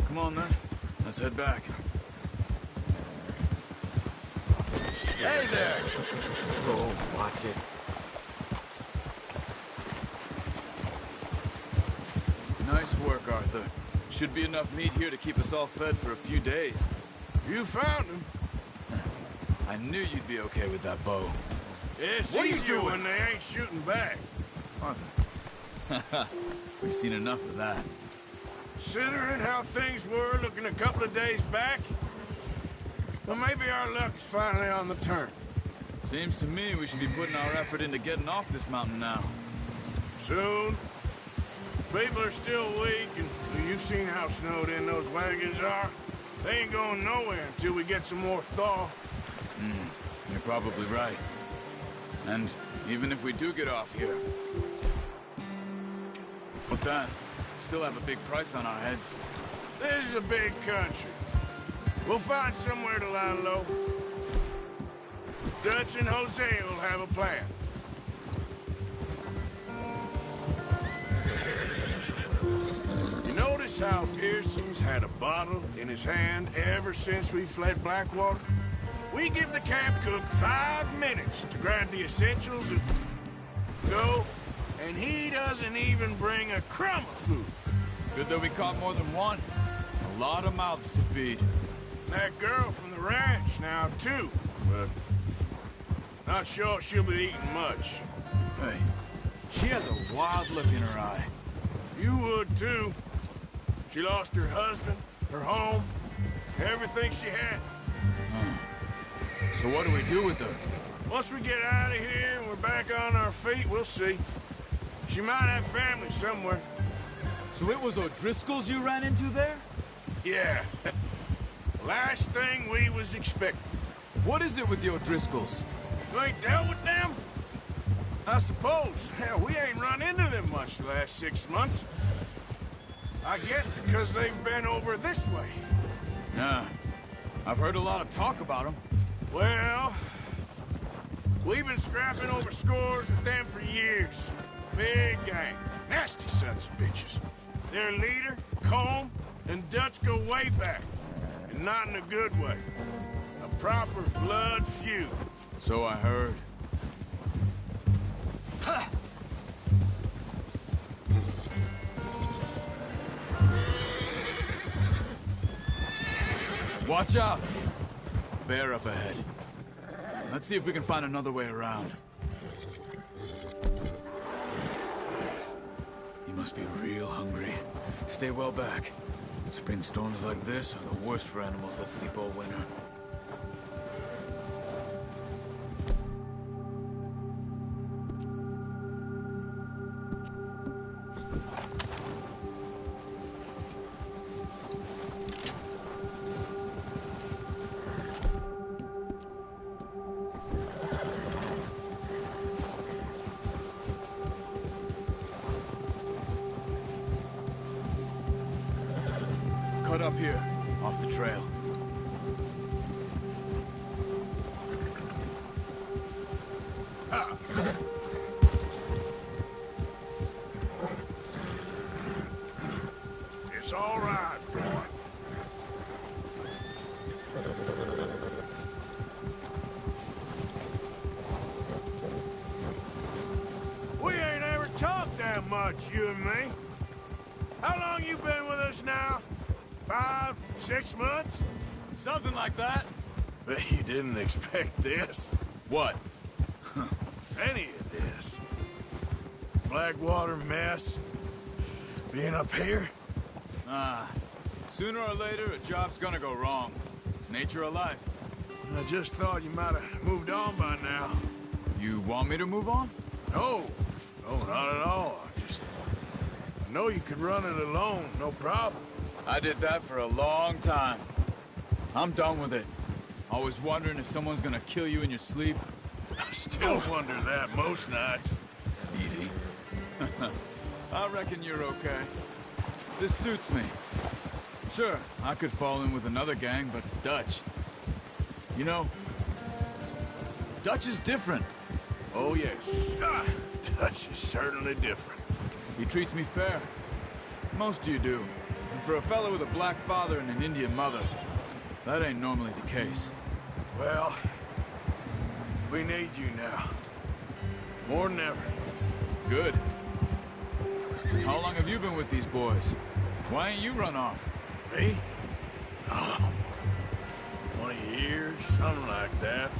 N: Come on, then. Let's head back.
A: Hey there! Oh, watch it.
N: Nice work, Arthur. Should be enough meat here to keep us all fed for a few days.
D: You found him.
N: I knew you'd be okay with that bow.
D: It's
N: what are you
D: easier
N: doing
D: when they ain't shooting back.
N: Arthur. We've seen enough of that.
D: Considering how things were looking a couple of days back, well, maybe our luck is finally on the turn.
N: Seems to me we should be putting our effort into getting off this mountain now.
D: Soon. People are still weak, and you've seen how snowed in those wagons are. They ain't going nowhere until we get some more thaw.
N: You're probably right. And even if we do get off here, but then, still have a big price on our heads.
D: This is a big country. We'll find somewhere to lie low. Dutch and Jose will have a plan. You notice how Pearson's had a bottle in his hand ever since we fled Blackwater? We give the camp cook 5 minutes to grab the essentials and go, and he doesn't even bring a crumb of food.
N: Good that we caught more than one. A lot of mouths to feed.
D: That girl from the ranch now, too, but not sure she'll be eating much.
N: Hey, she has a wild look in her eye.
D: You would, too. She lost her husband, her home, everything she had.
N: So what do we do with her?
D: Once we get out of here and we're back on our feet, we'll see. She might have family somewhere.
N: So it was O'Driscoll's you ran into there?
D: Yeah. Last thing we was expecting.
N: What is it with the O'Driscolls?
D: You ain't dealt with them? I suppose. Hell, we ain't run into them much the last 6 months. I guess because they've been over this way.
N: Yeah. I've heard a lot of talk about them.
D: Well, we've been scrapping over scores with them for years. Big gang. Nasty sons of bitches. Their leader, Combe, and Dutch go way back. And not in a good way. A proper blood feud.
N: So I heard. Watch out! Bear up ahead. Let's see if we can find another way around. You must be real hungry. Stay well back. Spring storms like this are the worst for animals that sleep all winter. cut up here, off the trail.
D: It's all right, boy. We ain't ever talked that much, you and me. How long you been with us now? 5, 6 months?
N: Something like that.
D: But you didn't expect this.
N: What?
D: Any of this. Blackwater mess. Being up here?
N: Sooner or later, a job's gonna go wrong. Nature of life.
D: I just thought you might have moved on by now.
N: You want me to move on?
D: No. No, not at all. I know you could run it alone, no problem.
N: I did that for a long time. I'm done with it. Always wondering if someone's gonna kill you in your sleep.
D: I still wonder that most nights.
N: Easy. I reckon you're okay. This suits me. Sure, I could fall in with another gang, but Dutch... You know, Dutch is different.
D: Oh, yes. Dutch is certainly different.
N: He treats me fair. Most of you do. And for a fellow with a black father and an Indian mother, that ain't normally the case.
D: Well, we need you now. More than ever.
N: Good. How long have you been with these boys? Why ain't you run off?
D: Me? Oh, 20 years, something like that.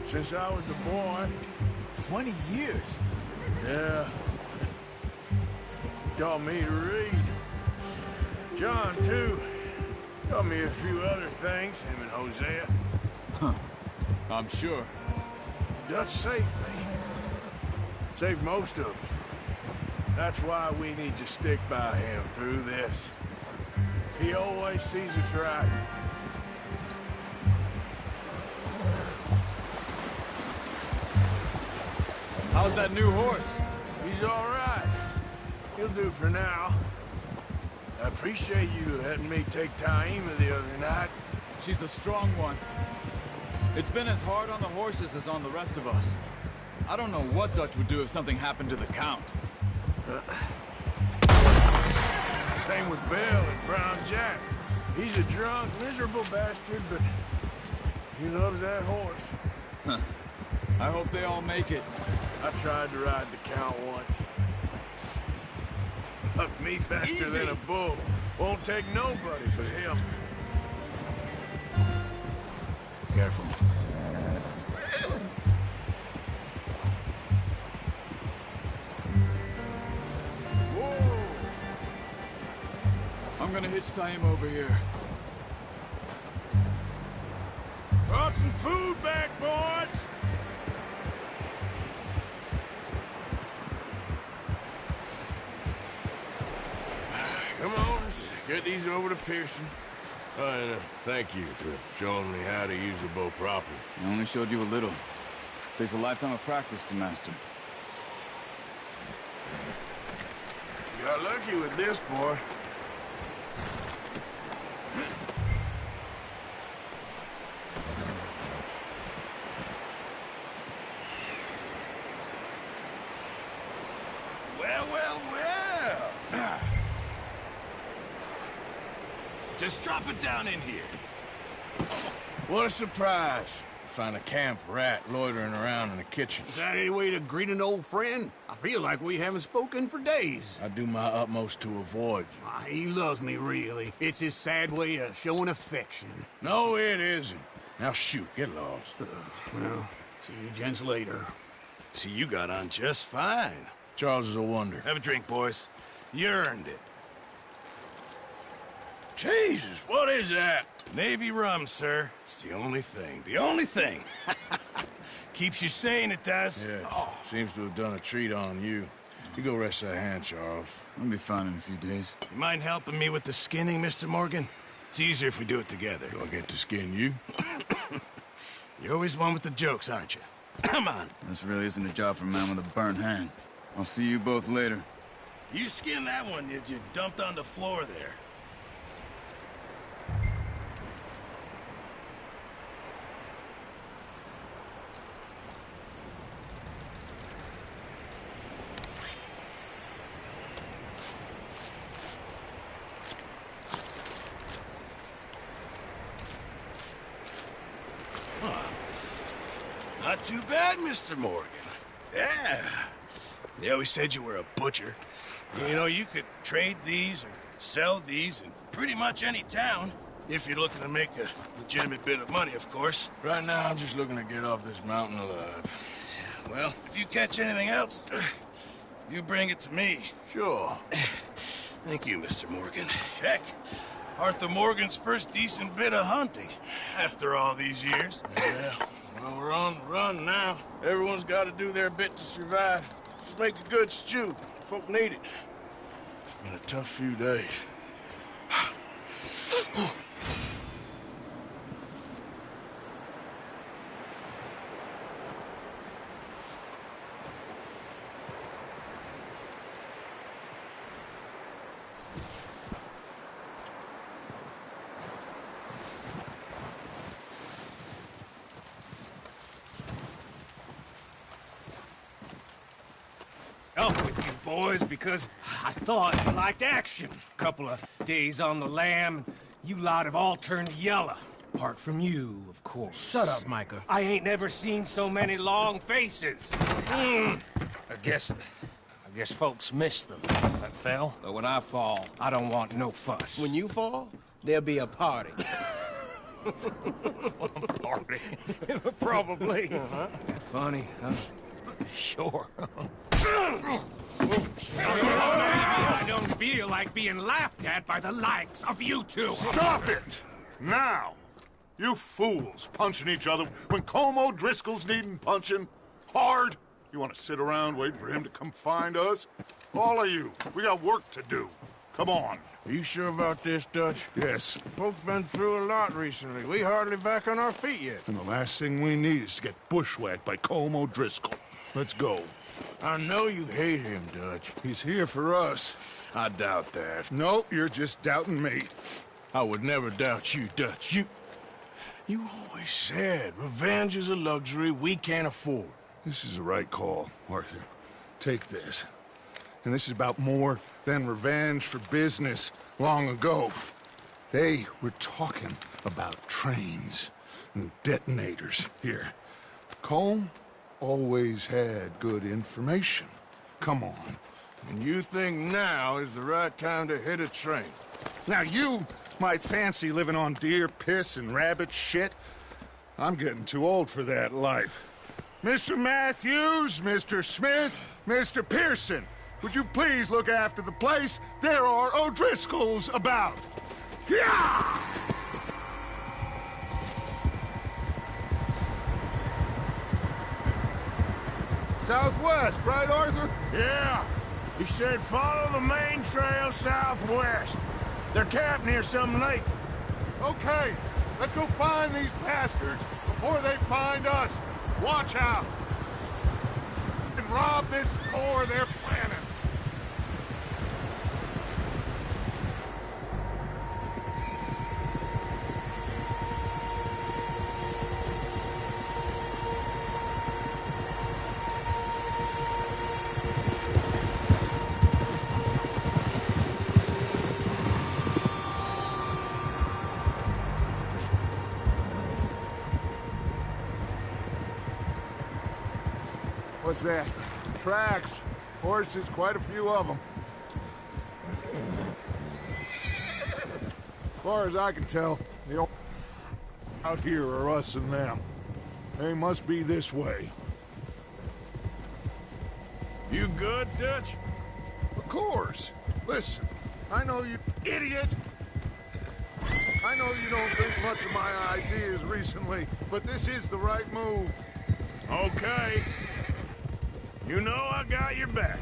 D: Since I was a boy.
N: 20 years?
D: Yeah. Taught me to read. John, too. Taught me a few other things, him and Hosea.
N: Huh. I'm sure.
D: Dutch saved me. Saved most of us. That's why we need to stick by him through this. He always sees us right.
N: How's that new horse?
D: He's all right. He'll do for now. I appreciate you letting me take Taima the other night.
N: She's a strong one. It's been as hard on the horses as on the rest of us. I don't know what Dutch would do if something happened to the Count.
D: Same with Bill and Brown Jack. He's a drunk, miserable bastard, but he loves that horse.
N: Huh. I hope they all make it.
D: I tried to ride the Count once. Bucked me faster than a bull. Won't take nobody but him.
N: Careful.
D: Whoa!
N: I'm gonna hitch tie him over here.
D: Brought some food back, boys! Come on, let's get these over to Pearson. And thank you for showing me how to use the bow properly.
N: I only showed you a little. Takes a lifetime of practice to master.
D: You got lucky with this, boy. Well, well, well. Just drop it down in here. What a surprise. Find a camp rat loitering around in the kitchen.
O: Is that any way to greet an old friend? I feel like we haven't spoken for days.
D: I do my utmost to avoid you.
O: He loves me, really. It's his sad way of showing affection.
D: No, it isn't. Now shoot, get lost.
O: Well, see you gents later.
D: See, you got on just fine. Charles is a wonder. Have a drink, boys. You earned it. Jesus, what is that? Navy rum, sir. It's the only thing. The only thing. Keeps you sane, it does. Yeah, seems to have done a treat on you. You go rest that hand, Charles.
N: I'll be fine in a few days.
D: You mind helping me with the skinning, Mr. Morgan? It's easier if we do it together. Do I get to skin you? You're always one with the jokes, aren't you? Come on.
N: This really isn't a job for a man with a burnt hand. I'll see you both later.
D: You skinned that one you dumped on the floor there.
M: Not too bad, Mr. Morgan. Yeah. They always said you were a butcher. You know, you could trade these or sell these in pretty much any town. If you're looking to make a legitimate bit of money, of course.
D: Right now, I'm just looking to get off this mountain alive.
M: Well, if you catch anything else, you bring it to me.
D: Sure.
M: Thank you, Mr. Morgan. Heck, Arthur Morgan's first decent bit of hunting after all these years.
D: Yeah, well, we're on the run now. Everyone's got to do their bit to survive. Just make a good stew. Folk need it. It's been a tough few days.
G: Up with you boys because I thought you liked action. Couple of days on the lam, you lot have all turned yellow. Apart from you, of course.
P: Shut up, Micah.
G: I ain't never seen so many long faces. I guess folks miss them. I fell, but when I fall, I don't want no fuss.
P: When you fall, there'll be a party.
G: Party? Probably. Funny, huh? Sure. I don't feel like being laughed at by the likes of you two.
B: Stop it! Now! You fools punching each other when Colm O'Driscoll's needing punching. Hard! You want to sit around waiting for him to come find us? All of you, we got work to do. Come on.
D: Are you sure about this, Dutch?
B: Yes.
D: Folks been through a lot recently. We hardly back on our feet yet.
B: And the last thing we need is to get bushwhacked by Colm O'Driscoll. Let's go.
D: I know you hate him, Dutch.
B: He's here for us.
D: I doubt that.
B: No, you're just doubting me.
D: I would never doubt you, Dutch. You always said revenge is a luxury we can't afford.
B: This is the right call, Arthur. Take this. And this is about more than revenge for business long ago. They were talking about trains and detonators here. Colm always had good information. Come on.
D: And you think now is the right time to hit a train?
B: Now you might fancy living on deer piss and rabbit shit. I'm getting too old for that life. Mr. Matthews, Mr. Smith, Mr. Pearson, would you please look after the place? There are O'Driscolls about. Yeah! Southwest, right, Arthur?
D: Yeah. He said follow the main trail southwest. They're camped near some lake.
B: Okay, let's go find these bastards before they find us. Watch out! And rob this store they're planning. What's that? Tracks. Horses, quite a few of them. As far as I can tell, the only out here are us and them. They must be this way.
D: You good, Dutch?
B: Of course. Listen, I know you idiot. I know you don't think much of my ideas recently, but this is the right move.
D: Okay. You know I got your back.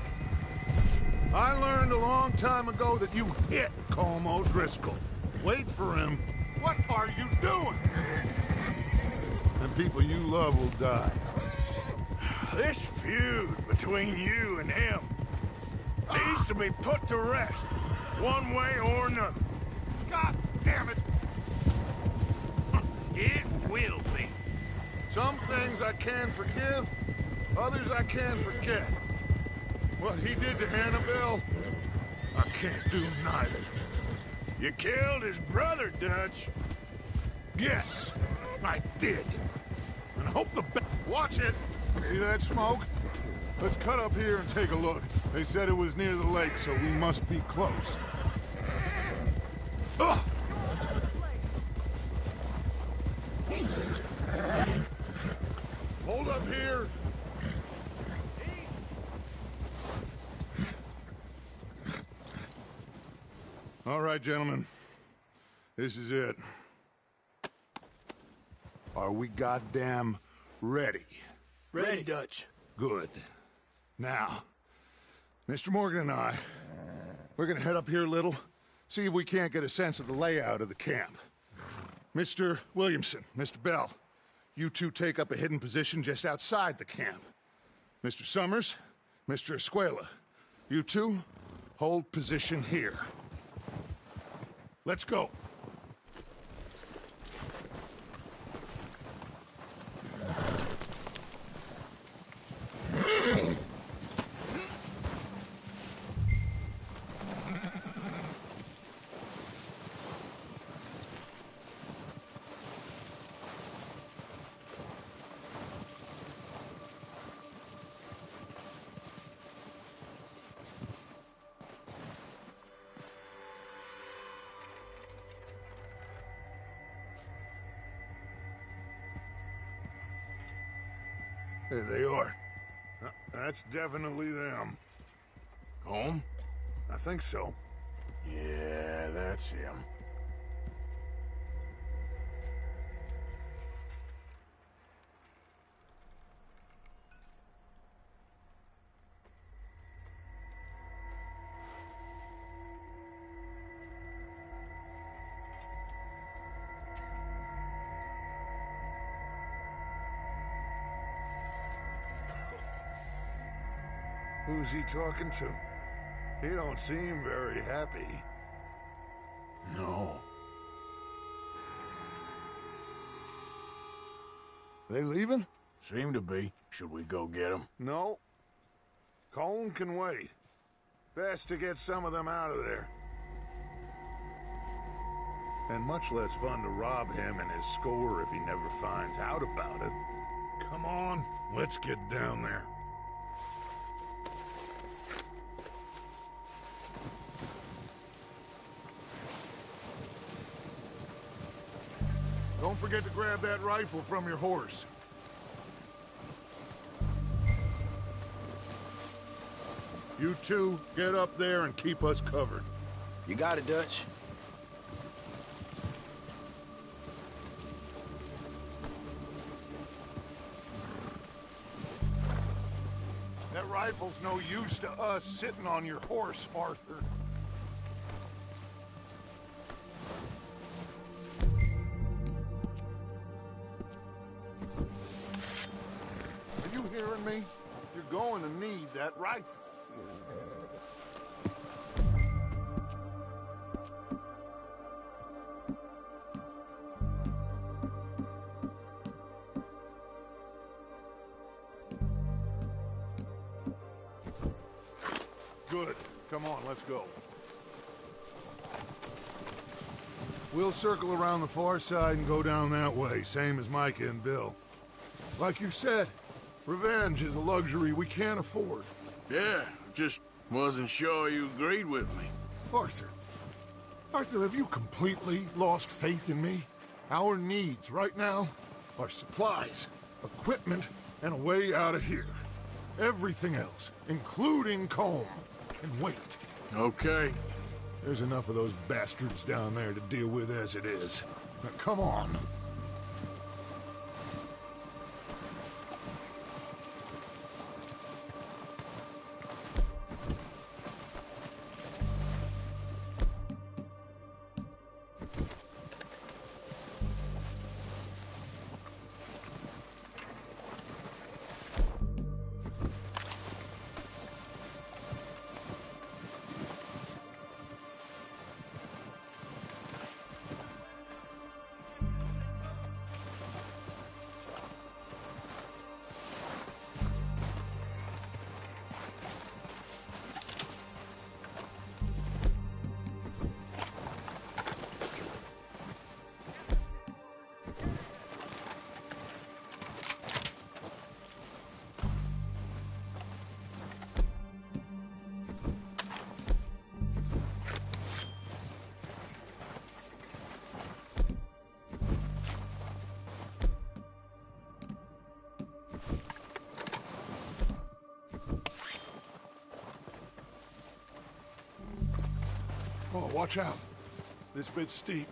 B: I learned a long time ago that you hit Colm O'Driscoll. Wait for him. What are you doing? And people you love will die.
D: This feud between you and him needs to be put to rest, one way or another.
B: God damn it!
D: It will be.
B: Some things I can forgive, others I can't forget. What he did to Annabelle, I can't do neither.
D: You killed his brother, Dutch.
B: Yes, I did. And I hope the Watch it! See that smoke? Let's cut up here and take a look. They said it was near the lake, so we must be close. Ugh! Hold up here! All right, gentlemen. This is it. Are we goddamn ready?
K: Ready, Dutch.
B: Good. Now, Mr. Morgan and I, we're gonna head up here a little, see if we can't get a sense of the layout of the camp. Mr. Williamson, Mr. Bell, you two take up a hidden position just outside the camp. Mr. Summers, Mr. Escuela, you two hold position here. Let's go. There they are. That's definitely them.
O: Home?
B: I think so.
O: Yeah, that's him.
B: Who's he talking to? He don't seem very happy.
O: No.
B: They leaving?
O: Seem to be. Should we go get them?
B: No. Colm can wait. Best to get some of them out of there. And much less fun to rob him and his score if he never finds out about it. Come on, let's get down there. Don't forget to grab that rifle from your horse. You two, get up there and keep us covered.
P: You got it, Dutch.
B: That rifle's no use to us sitting on your horse, Arthur. Are you hearing me? You're going to need that rifle. Good. Come on, let's go. We'll circle around the far side and go down that way, same as Micah and Bill. Like you said, revenge is a luxury we can't afford.
O: Yeah, just wasn't sure you agreed with me.
B: Arthur, have you completely lost faith in me? Our needs right now are supplies, equipment, and a way out of here. Everything else, including Colm, can wait.
O: Okay.
B: There's enough of those bastards down there to deal with as it is. Now, come on. Watch out. This bit's steep.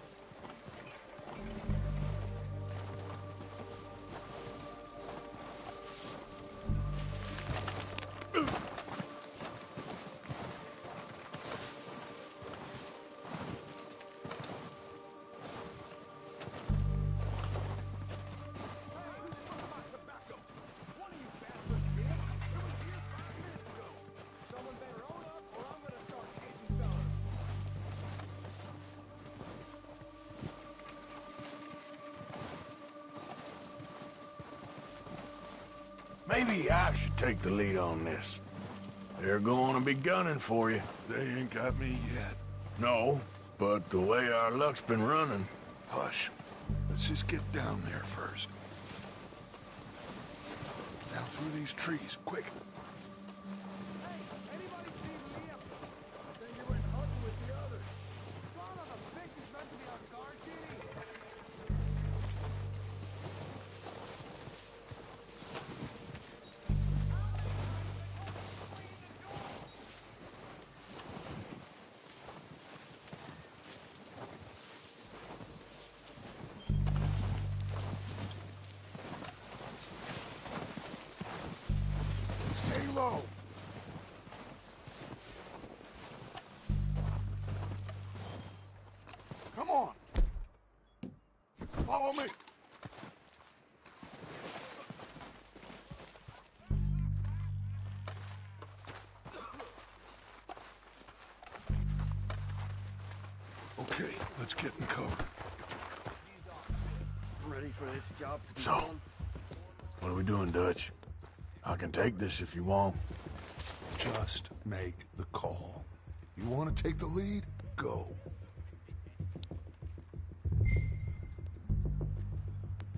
O: Maybe I should take the lead on this. They're going to be gunning for you.
B: They ain't got me yet.
O: No, but the way our luck's been running...
B: Hush. Let's just get down there first. Down through these trees, quick. Stay low. Come on. Follow me. Okay, let's get in cover.
Q: Ready for this job to be
O: So,
Q: done?
O: what are we doing, Dutch? I can take this if you want.
B: Just make the call. You want to take the lead? Go.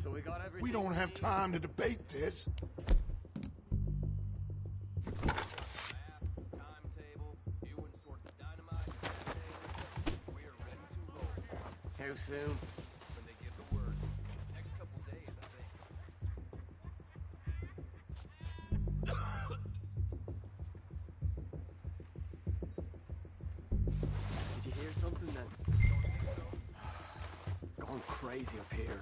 Q: So we got everything.
B: We don't have time to debate this.
Q: Too soon.
G: When they give the word. Next couple days, I think.
Q: Did you hear something then? Going crazy up here.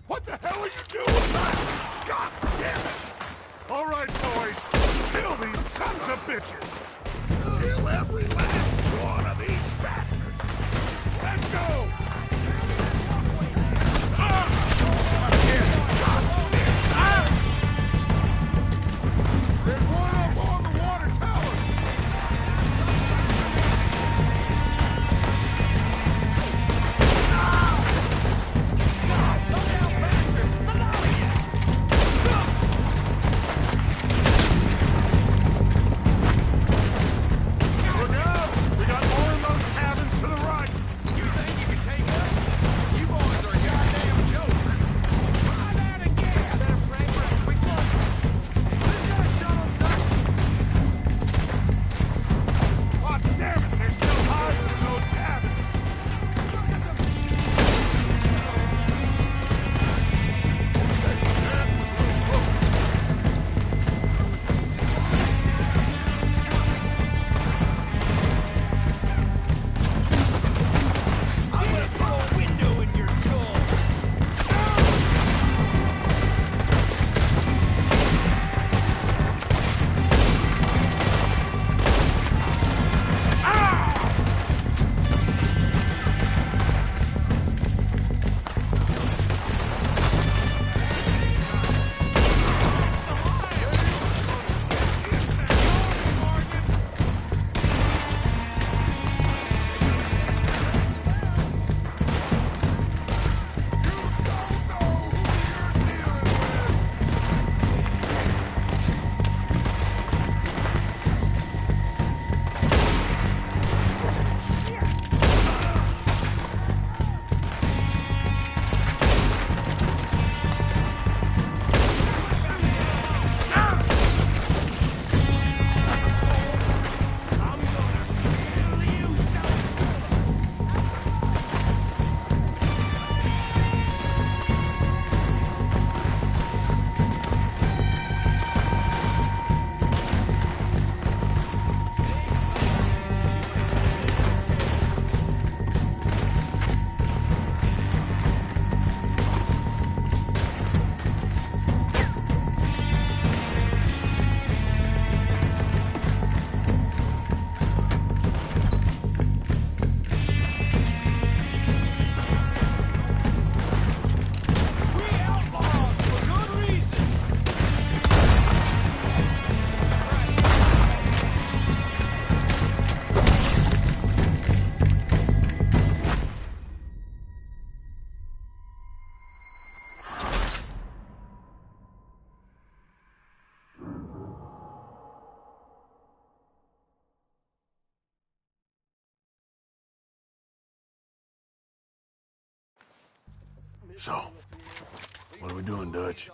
B: What the hell are you doing? God damn it! All right, boys. Kill these sons of bitches. Kill every last one of these bastards. Let's go! There's one up on the water tower. Look out!
O: So, what are we doing, Dutch?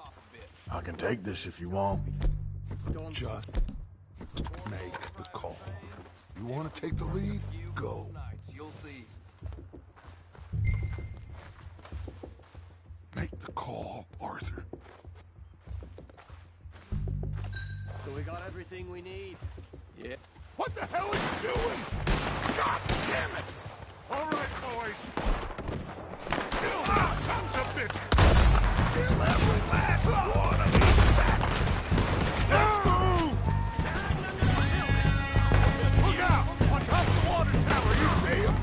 O: I can take this if you want.
B: Just make the call. You want to take the lead? Go.
L: You'll see.
B: Make the call, Arthur.
Q: So we got everything we need.
L: Yeah.
B: What the hell are you doing? God damn it! All right, boys. Kill these sons of bitches! Kill every last one of these bastards! Let's move! Look out! On top of the water tower, you see him?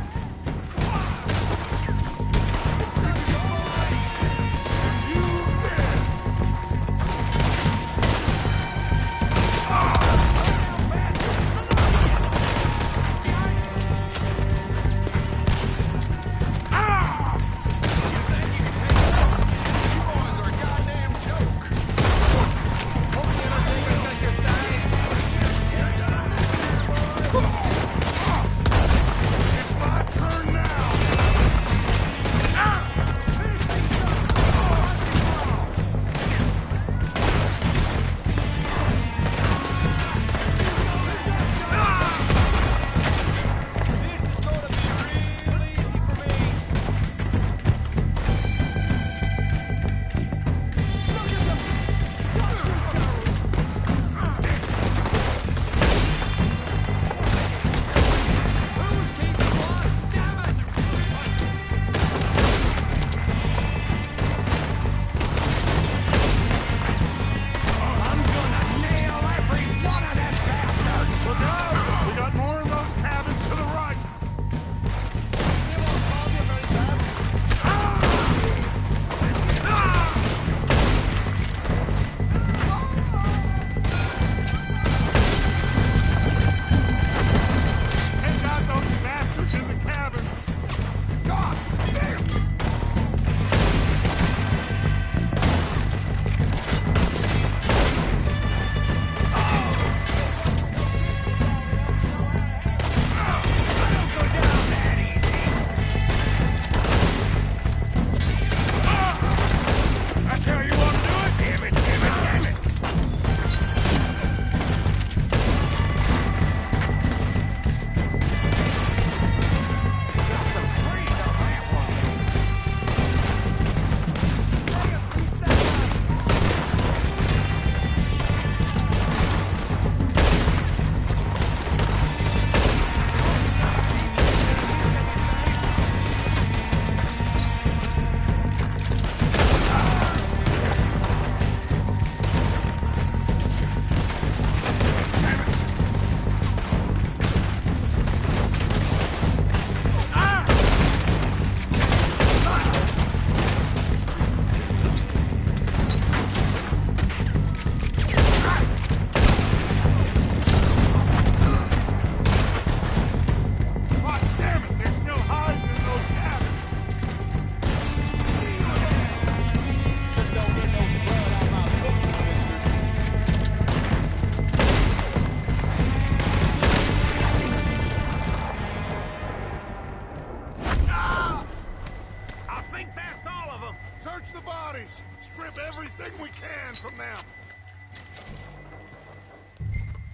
B: Strip everything we can from them.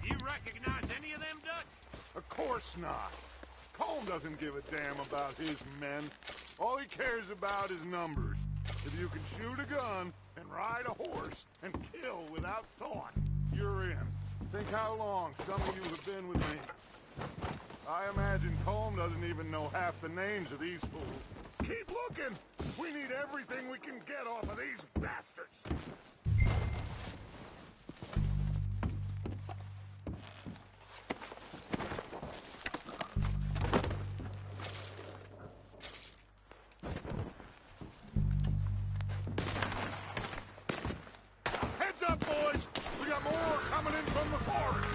O: You recognize any of them, Dutch?
B: Of course not. Colm doesn't give a damn about his men. All he cares about is numbers. If you can shoot a gun and ride a horse and kill without thought, you're in. Think how long some of you have been with me. I imagine Colm doesn't even know half the names of these fools. Keep looking! We need everything we can get off of these bastards! Heads up, boys! We got more coming in from the forest!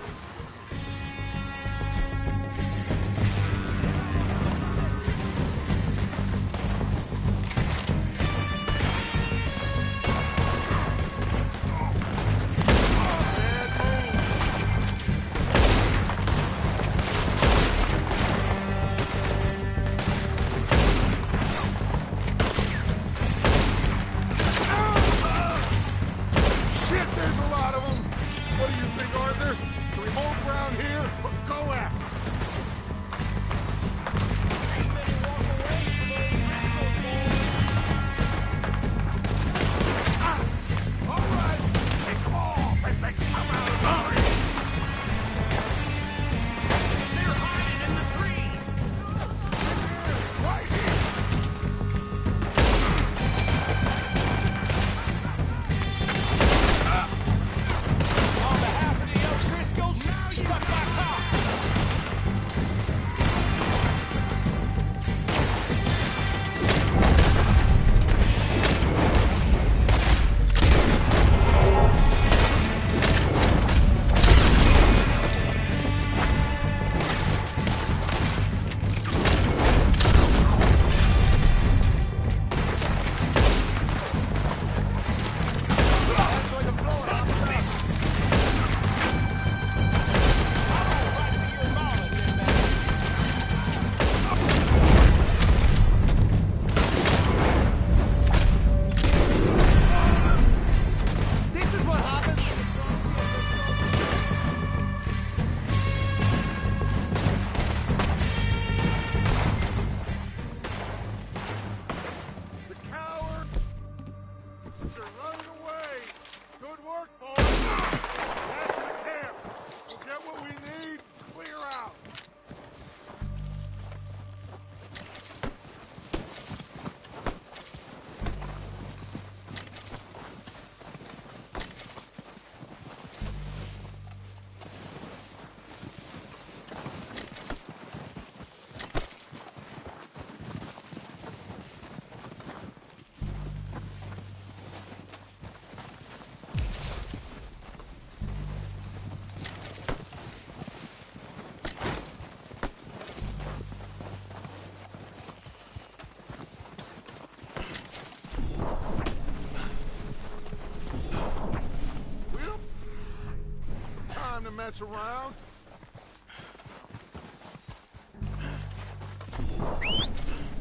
B: mess around.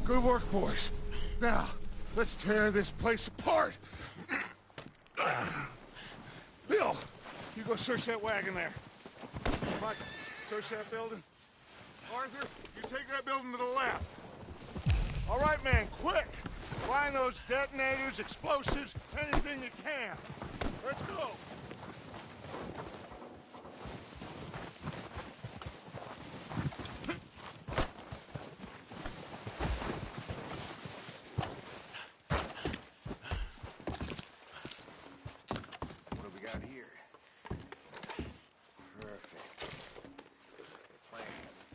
B: Good work, boys. Now, let's tear this place apart. Bill, you go search that wagon there. Mike, search that building. Arthur, you take that building to the left. All right, man, quick! Find those detonators, explosives, anything you can. Let's go.
Q: What do we got here? Perfect. Plans.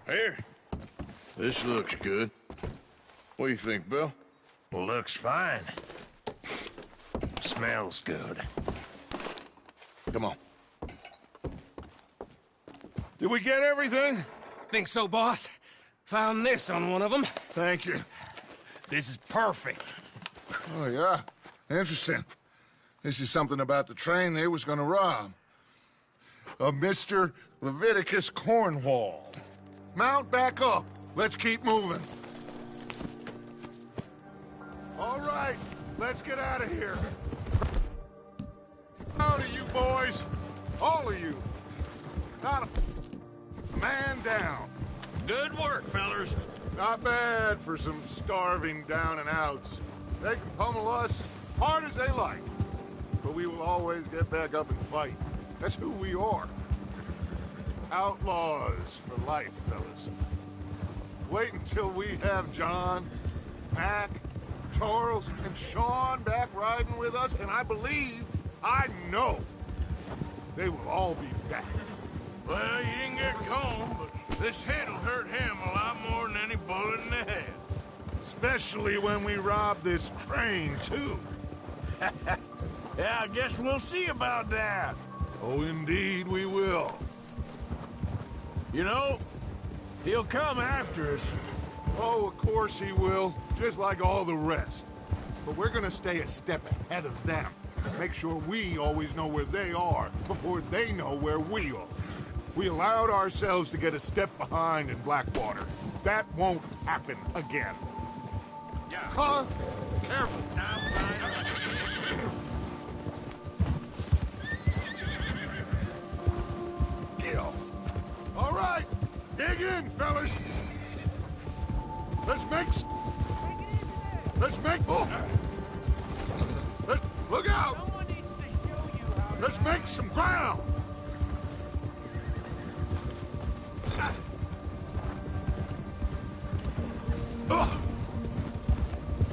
O: Here. This looks good. What do you think, Bill?
D: Looks fine. Smells good.
O: Come on.
B: Did we get everything?
G: Think so, boss. Found this on one of them.
B: Thank you.
G: This is perfect.
B: Oh, yeah? Interesting. This is something about the train they was gonna rob. A Mr. Leviticus Cornwall. Mount back up. Let's keep moving. All right, let's get out of here. Out of you boys. All of you. Not a man down.
G: Good work, fellers.
B: Not bad for some starving down and outs. They can pummel us hard as they like, but we will always get back up and fight. That's who we are. Outlaws for life, fellas. Wait until we have John, Mac, Charles, and Sean back riding with us, and I know, they will all be back.
O: Well, you didn't get Colm, but this hit'll hurt him a lot more than any bullet in the head.
B: Especially when we rob this train, too.
O: Yeah, I guess we'll see about that.
B: Oh, indeed we will.
O: You know, he'll come after us.
B: Oh, of course he will, just like all the rest. But we're gonna stay a step ahead of them. Make sure we always know where they are before they know where we are. We allowed ourselves to get a step behind in Blackwater. That won't happen again.
O: Yeah.
B: Huh? Careful. Kill. All right, dig in, fellas. Let's look out. Let's make some ground.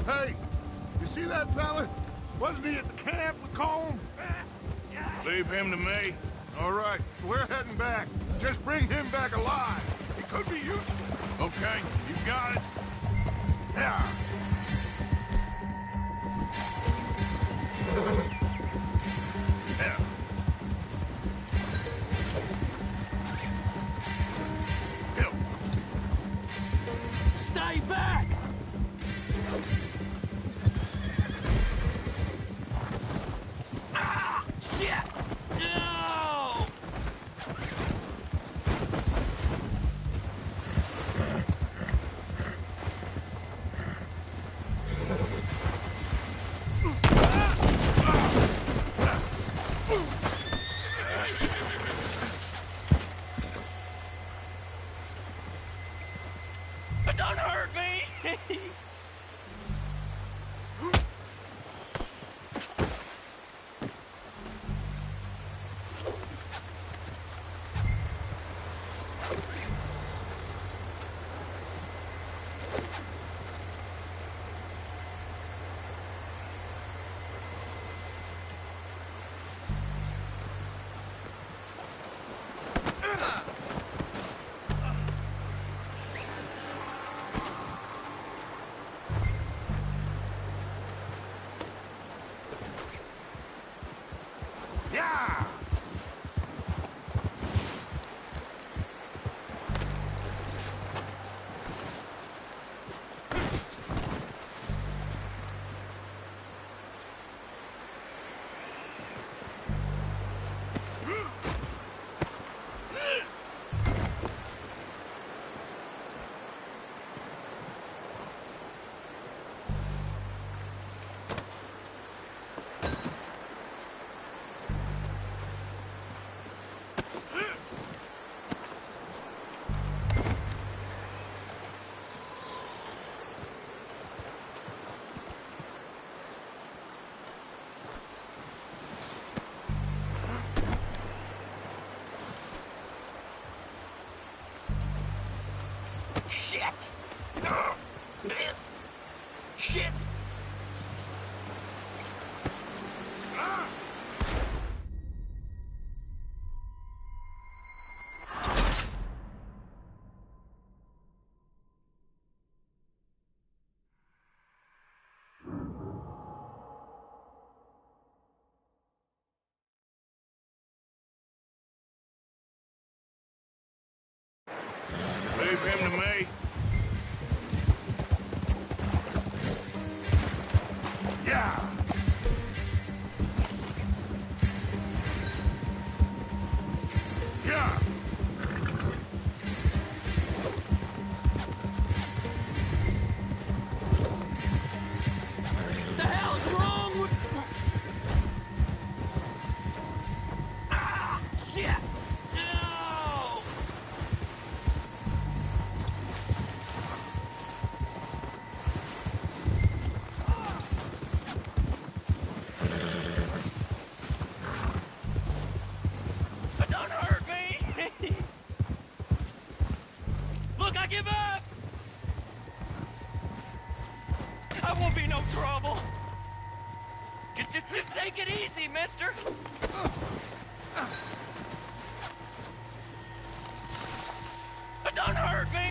B: Hey, you see that fella? Wasn't he at the camp with Colm?
O: Leave him to me.
B: All right, we're heading back. Just bring him back alive. He could be useful.
O: Okay, you got it.
B: Yeah.
O: Yeah. Bill.
K: Stay back! Ah! Shit! No! Don't hurt me!
B: Yeah!
H: Take it easy, mister. Don't hurt me.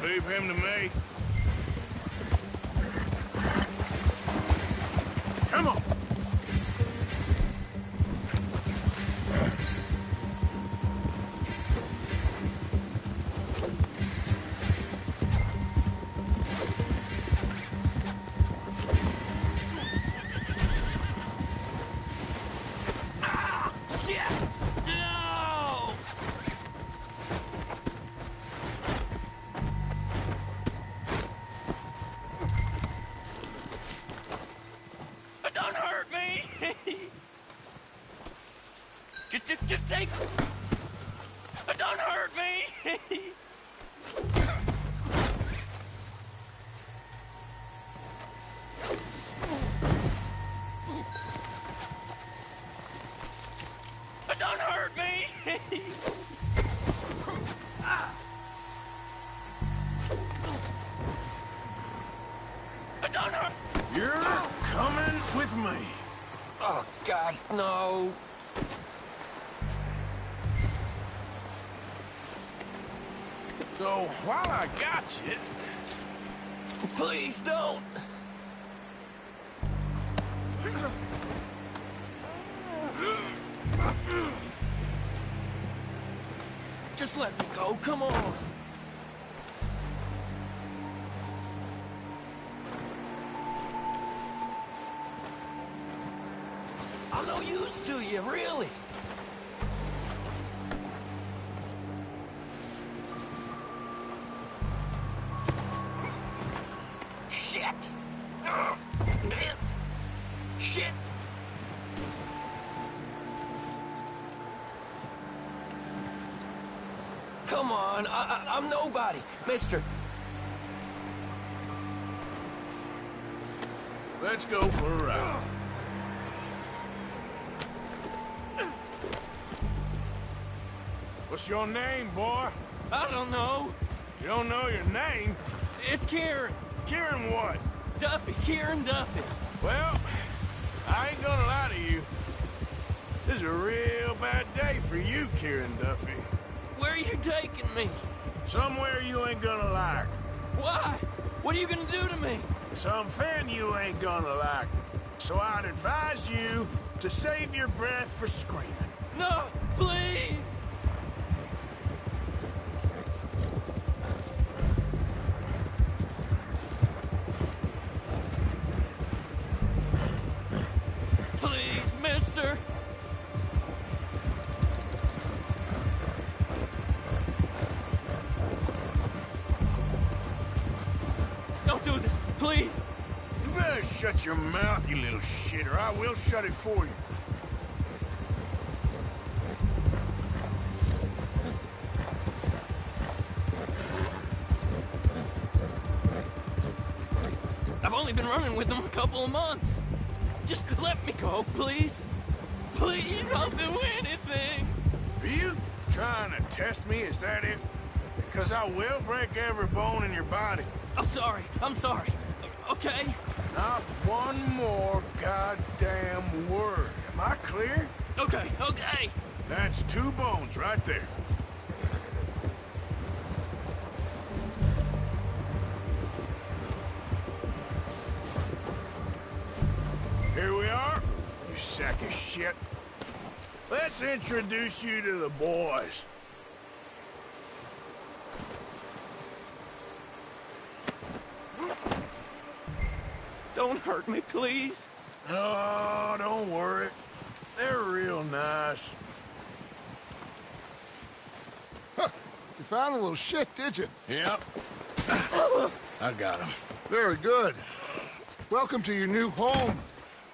D: Leave him to me. Come on.
H: Just take... Don't hurt me! Don't hurt me! Don't hurt...
O: You're coming with me.
H: Oh, God, no.
O: So, while I got you...
H: Please don't! Just let me go, come on! I'm no use to you, really! Shit! Shit! Come on, I'm nobody, mister.
O: Let's go for a ride.
D: What's your name, boy?
H: I don't know.
D: You don't know your name?
H: It's Kieran.
D: Kieran what?
H: Duffy, Kieran Duffy.
D: Well, I ain't gonna lie to you. This is a real bad day for you, Kieran Duffy.
H: Where are you taking me?
D: Somewhere you ain't gonna like.
H: Why? What are you gonna do to me?
D: Something you ain't gonna like. So I'd advise you to save your breath for screaming.
H: No, please! Please, mister! Don't do this, please!
D: You better shut your mouth, you little shit, or I will shut it for you.
H: I've only been running with them a couple of months. Just let me go, please. Please, I'll do anything.
D: Are you trying to test me? Is that it? Because I will break every bone in your body.
H: I'm sorry. Okay?
D: Not one more goddamn word. Am I clear?
H: Okay.
D: That's 2 bones right there. Here we are, you sack of shit. Let's introduce you to the boys.
H: Don't hurt me, please.
D: Oh, don't worry. They're real nice.
B: Huh. You found a little shit, did you?
D: Yep. I got him.
B: Very good. Welcome to your new home.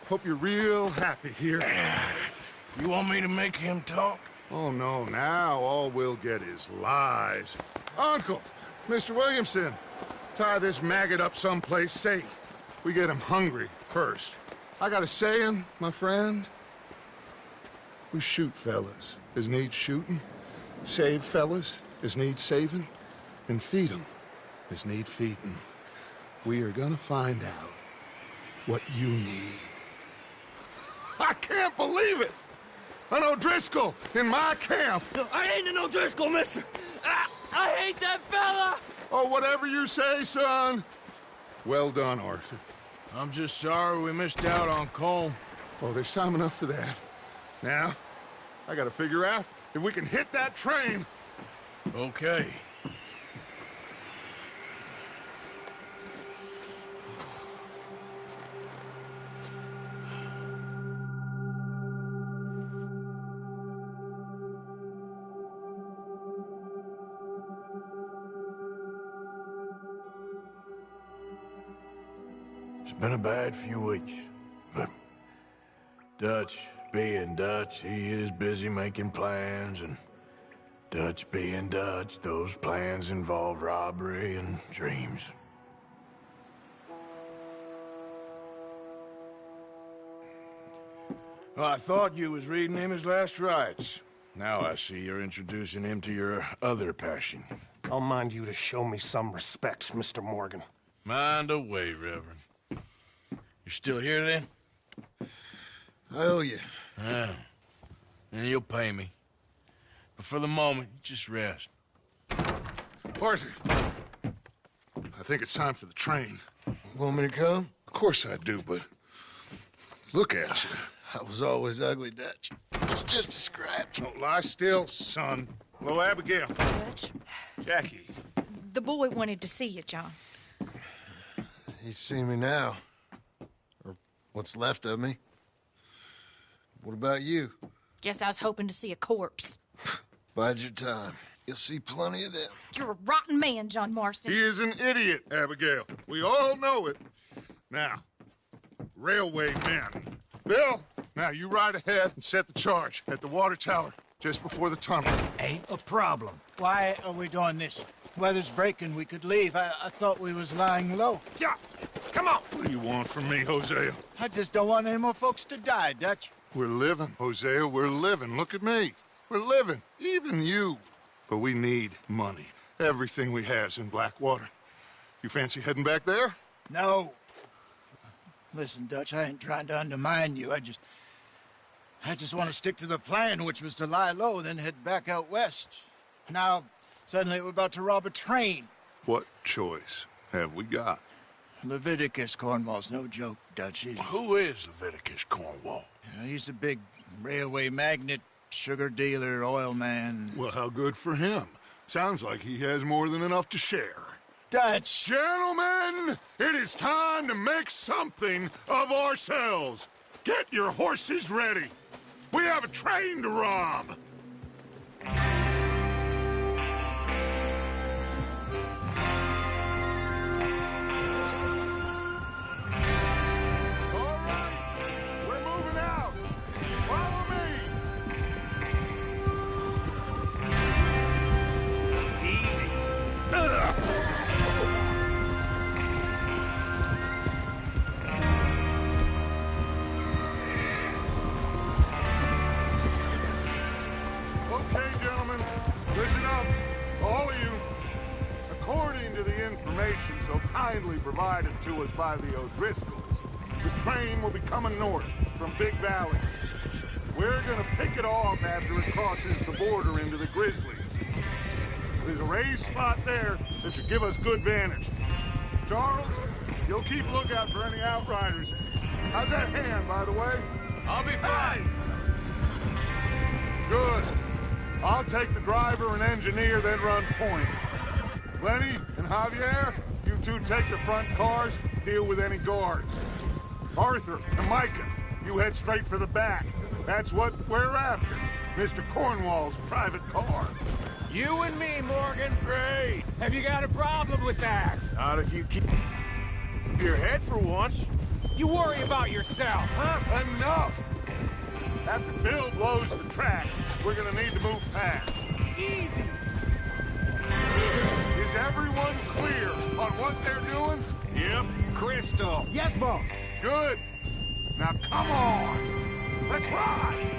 B: Hope you're real happy here.
O: You want me to make him talk?
B: Oh, no, now all we'll get is lies. Uncle, Mr. Williamson, tie this maggot up someplace safe. We get him hungry first. I got a saying, my friend. We shoot fellas as need shooting, save fellas as need saving, and feed 'em as need feeding. We are gonna find out what you need. I can't believe it! An O'Driscoll in my camp!
H: I ain't an O'Driscoll, mister! I hate that fella!
B: Oh, whatever you say, son. Well done, Arthur.
O: I'm just sorry we missed out on Colm.
B: Oh, there's time enough for that. Now, I gotta figure out if we can hit that train.
O: Okay. It's been a bad few weeks, but Dutch being Dutch, he is busy making plans, and Dutch being Dutch, those plans involve robbery and dreams. Well, I thought you was reading him his last rites. Now I see you're introducing him to your other passion.
A: I'll mind you to show me some respect, Mr. Morgan.
O: Mind away, Reverend. You're still here, then?
A: I owe you.
O: Yeah. And you'll pay me. But for the moment, just rest.
B: Arthur, I think it's time for the train.
A: Want me to come?
B: Of course I do, but look at you.
A: I was always ugly, Dutch. It's just a scratch.
B: Don't lie still, son. Hello, Abigail.
F: Dutch,
B: Jackie.
F: the boy wanted to see you, John.
A: He's seen me now. Or what's left of me. What about you?
F: Guess I was hoping to see a corpse.
A: Bide your time. You'll see plenty of them.
F: You're a rotten man, John Marston.
B: He is an idiot, Abigail. We all know it. Now, railway men. Bill, now you ride ahead and set the charge at the water tower just before the tunnel.
C: Ain't a problem. Why are we doing this? Weather's breaking. We could leave. I thought we was lying low.
B: Yeah, come on. What do you want from me, Hosea?
C: I just don't want any more folks to die, Dutch.
B: We're living, Hosea. We're living. Look at me. We're living. Even you. But we need money. Everything we has in Blackwater. You fancy heading back there?
C: No. Listen, Dutch, I ain't trying to undermine you. I just want to stick to the plan, which was to lie low, then head back out west. Now, suddenly we're about to rob a train.
B: What choice have we got?
C: Leviticus Cornwall's no joke, Dutch.
O: Who is Leviticus Cornwall?
C: He's a big railway magnate, sugar dealer, oil man.
B: Well, how good for him. Sounds like he has more than enough to share.
C: Dutch!
B: Gentlemen, it is time to make something of ourselves. Get your horses ready. We have a train to rob. All right, we're moving out. Follow me.
D: Easy.
B: Okay, gentlemen, listen up, all of you. According to the information so kindly provided to us by the O'Driscolls, the train will be coming north from Big Valley. We're gonna pick it off after it crosses the border into the Grizzlies. There's a raised spot there that should give us good vantage. Charles, you'll keep lookout for any outriders. How's that hand, by the way?
G: I'll be fine.
B: Good. I'll take the driver and engineer, then run point. Lenny and Javier, you two take the front cars, deal with any guards. Arthur and Micah, you head straight for the back. That's what we're after. Mr. Cornwall's private car.
G: You and me, Morgan. Great. Have you got a problem with that?
O: Not if you keep your head for once.
G: You worry about yourself, huh?
B: Enough! After Bill blows the tracks, we're gonna need to move fast.
L: Easy!
B: Is everyone clear on what they're doing?
G: Yep, crystal.
L: Yes, boss.
B: Good. Now come on. Let's ride.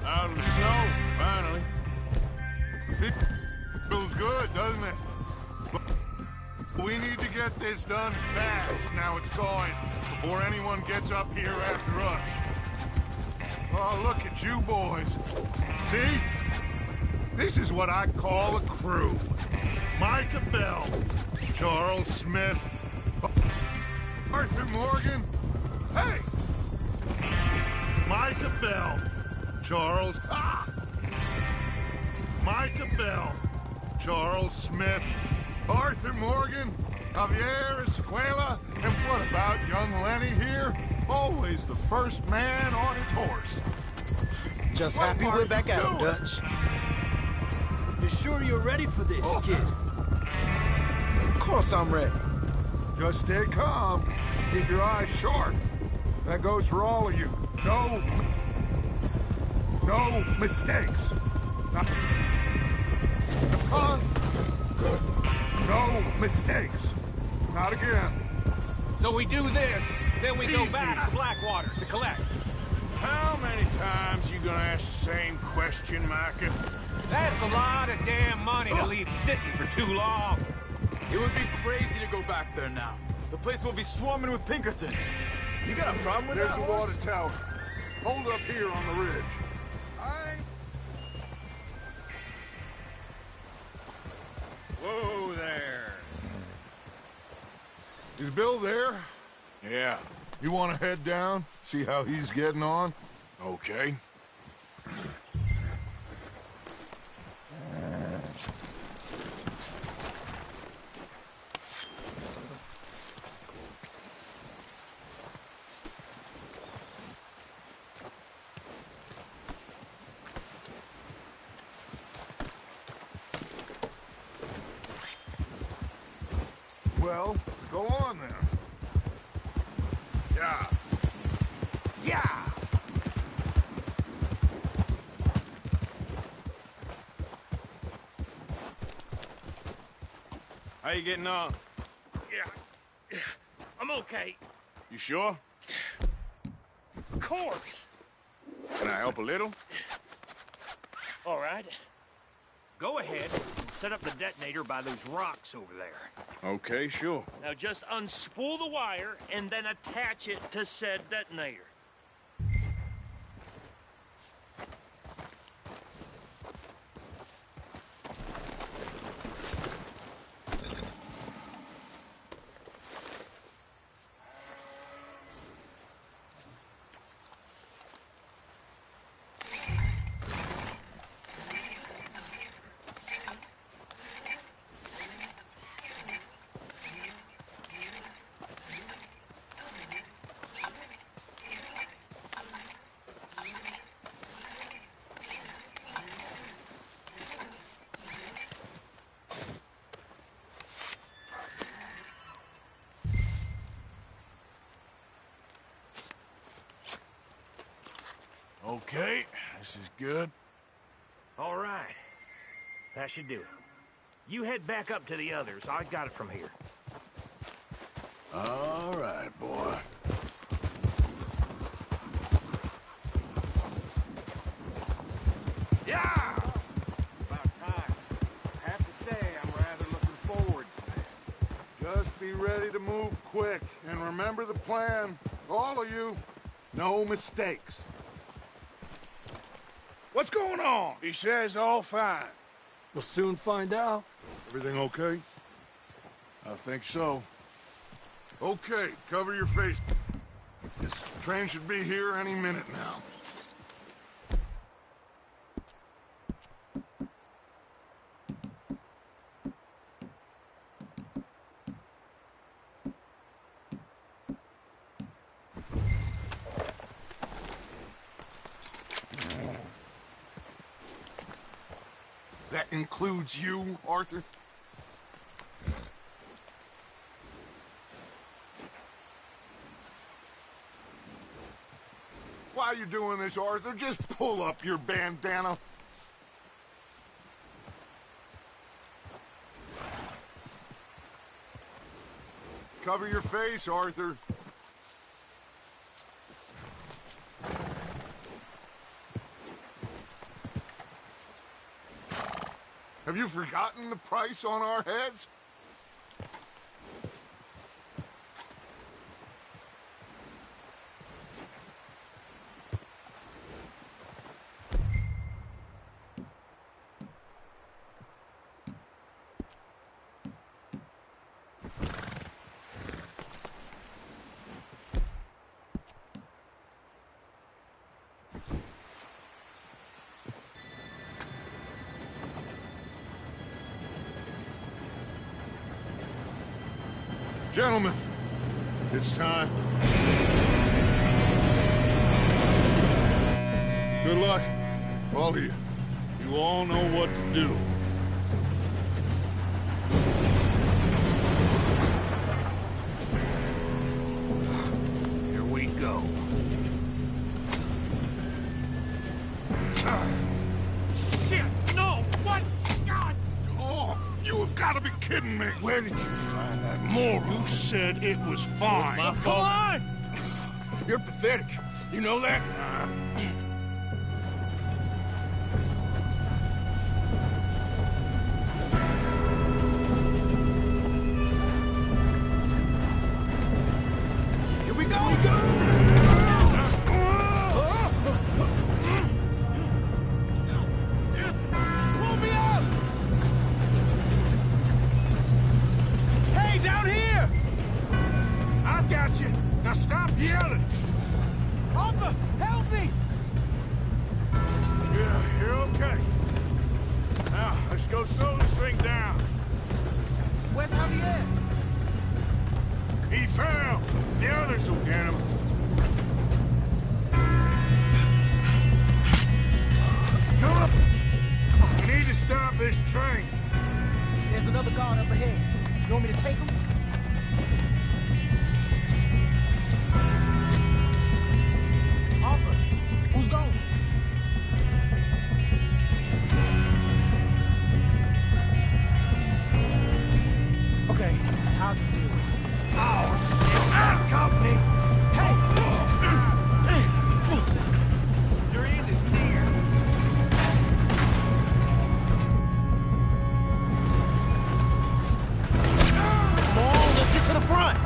D: Out of the snow, finally.
B: Feels good, doesn't it? But we need to get this done fast now it's thawing, before anyone gets up here after us. Oh, look at you boys. See? This is what I call a crew. Micah Bell, Charles Smith, Arthur Morgan. Hey! Micah Bell, Charles... Micah Bell, Charles Smith, Arthur Morgan, Javier Escuela, and what about young Lenny here? Always the first man on his horse.
P: Just
B: What
P: happy
B: are
P: we're back
B: you
P: out,
B: doing?
P: Dutch.
K: You sure you're ready for this, kid?
P: Of course I'm ready.
B: Just stay calm. Keep your eyes sharp. That goes for all of you. No mistakes. No mistakes. Not again.
G: So we do this, then we go
B: Easy.
G: back to Blackwater to collect.
D: How many times you gonna ask the same question, Micah?
G: That's a lot of damn money to leave sitting for too long.
N: It would be crazy to go back there now. The place will be swarming with Pinkertons.
P: You got a problem with
B: There's
P: that
B: the
P: horse?
B: water tower. Hold up here on the ridge.
D: Whoa there.
B: Is Bill there?
O: Yeah,
B: You want to head down? See how he's getting on?
O: okay.
B: Well, go on then.
D: Yeah.
B: Yeah!
D: How you getting on?
M: Yeah. I'm okay.
D: You sure?
M: Of course.
D: Can I help a little?
M: All right. Go ahead and set up the detonator by those rocks over there.
D: Okay, sure.
M: Now just unspool the wire and then attach it to said detonator.
O: Okay, this is good.
M: All right. That should do it. You head back up to the others. I got it from here.
O: All right, boy.
D: Yeah! About time. I have to say, I'm rather looking forward to this.
B: Just be ready to move quick. And remember the plan. All of you, no mistakes. What's going on?
D: He says all fine.
K: We'll soon find out.
B: Everything okay?
C: I think so.
B: Okay, cover your face. This train should be here any minute now. That includes you, Arthur? Why are you doing this, Arthur? Just pull up your bandana. Cover your face, Arthur. Have you forgotten the price on our heads? Gentlemen, it's time. Good luck, all of you. You all know what to do.
D: Here we go.
B: Shit! No! What? God! Oh, you have got to be kidding me!
D: Where did you find that moron? You said it was fine.
K: It's my
D: Come
K: fault.
D: on! You're pathetic. You know that?
L: Here we go! Pull me up! Hey, down here!
D: I've got you. Now stop yelling.
L: Arthur, help me!
D: Yeah, you're okay. Now, let's go slow this thing down.
L: Where's Javier?
D: He fell. The others will get him. Come up. We need to stop this train.
L: There's another guard up ahead. You want me to take him? Arthur, who's going? Okay, I'll just deal with it. Oh, shit! Out, company! Hey! Your end is near. Come on, let's get to the front!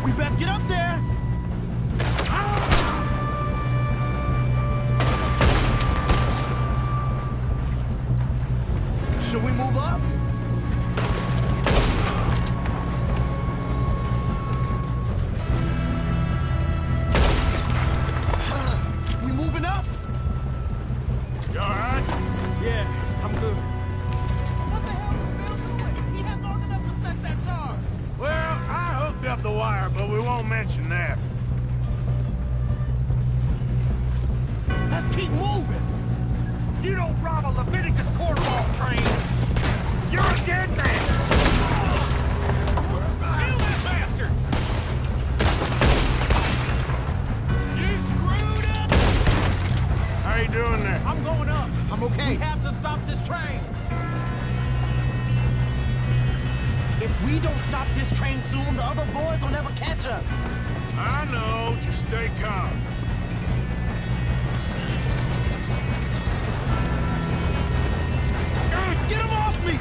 L: We best get up there! Should we move up? We moving up?
D: You all right?
L: Yeah, I'm good. What the hell is Bill doing? He had long enough to set that charge.
D: Well, I hooked up the wire, but we won't mention that.
L: Let's keep moving. You don't rob a Leviticus quarter-off train. You're a dead man. Kill that bastard. You screwed up.
D: How you doing there?
L: I'm going up. I'm okay. We have to stop this train. If we don't stop this train soon, the other boys will never catch us.
D: I know. Just stay calm.
L: Get him off me!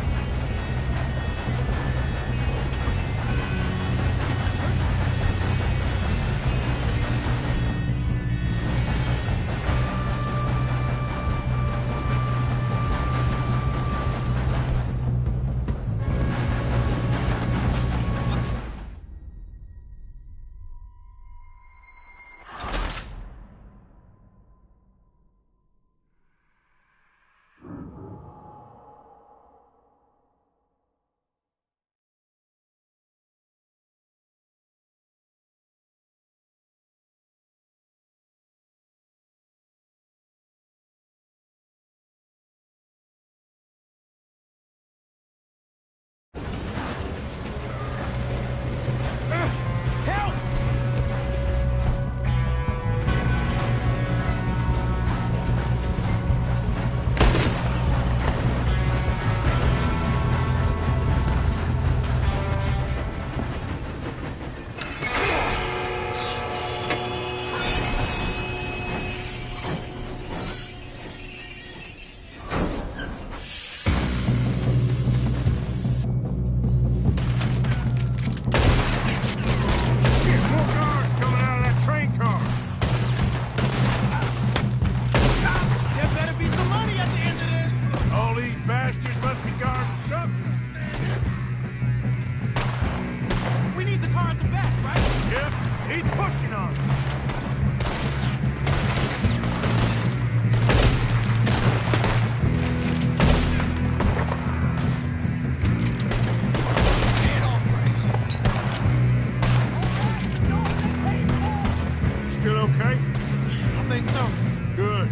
D: Good.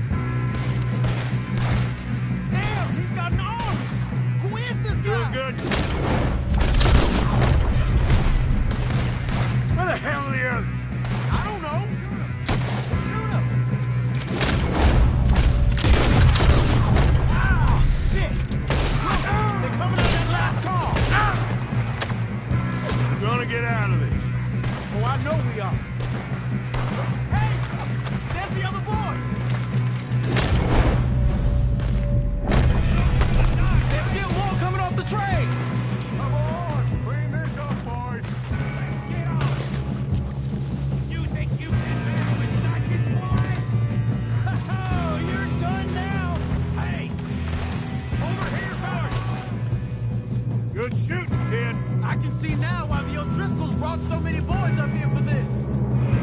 L: Damn, he's got an arm! Who is this guy?
D: Doing good. Where the hell are the others?
L: I don't know. Shoot him! Ah, shit! Look, they're coming out that last car!
D: We're gonna get out of this.
L: Oh, I know we are. Hey! There's the other boys! There's still more coming off the train!
B: Come on, clean this up, boys.
I: Get on! You think you can mess with Dutch's boys? Oh, you're done now! Hey! Over here, fellas!
D: Good shooting, kid.
L: I can see now why the O'Driscolls brought so many boys up here for this.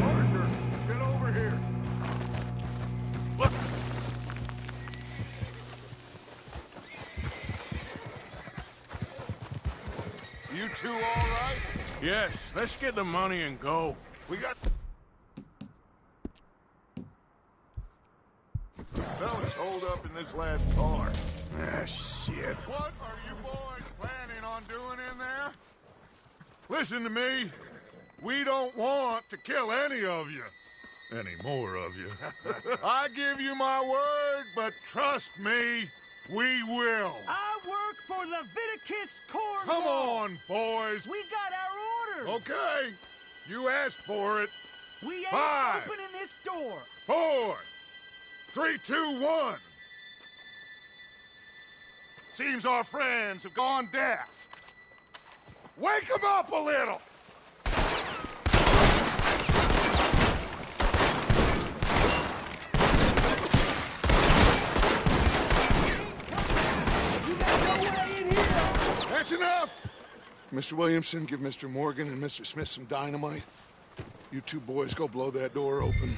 B: Arthur, get over here.
D: Look.
B: You two all right?
D: Yes, let's get the money and go.
B: We got... Fellas hold up in this last car.
O: Ah, shit.
B: What are you boys planning on doing in there? Listen to me. We don't want to kill any of you. Any more of you. I give you my word, but trust me, we will.
I: I work for Leviticus Corps.
B: Come on, boys.
I: We got our orders.
B: Okay. You asked for it.
I: We ain't
B: 5,
I: opening this door.
B: 4, 3, 2, 1. Seems our friends have gone deaf. Wake them up a little! That's enough! Mr. Williamson, give Mr. Morgan and Mr. Smith some dynamite. You two boys go blow that door open.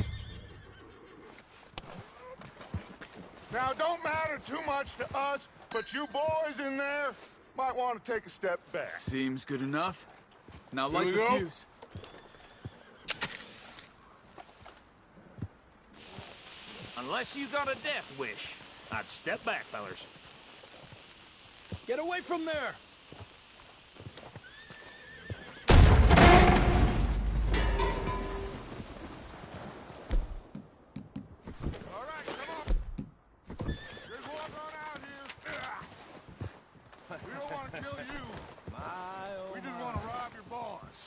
B: Now, don't matter too much to us, but you boys in there might want to take a step back.
N: Seems good enough. Now
D: Here
N: light
D: we
N: the
D: go.
N: fuse.
G: Unless you got a death wish, I'd step back, fellers.
K: Get away from there!
B: All right, come on. Just walk on out here. We don't want to kill you. We just want to rob your boss.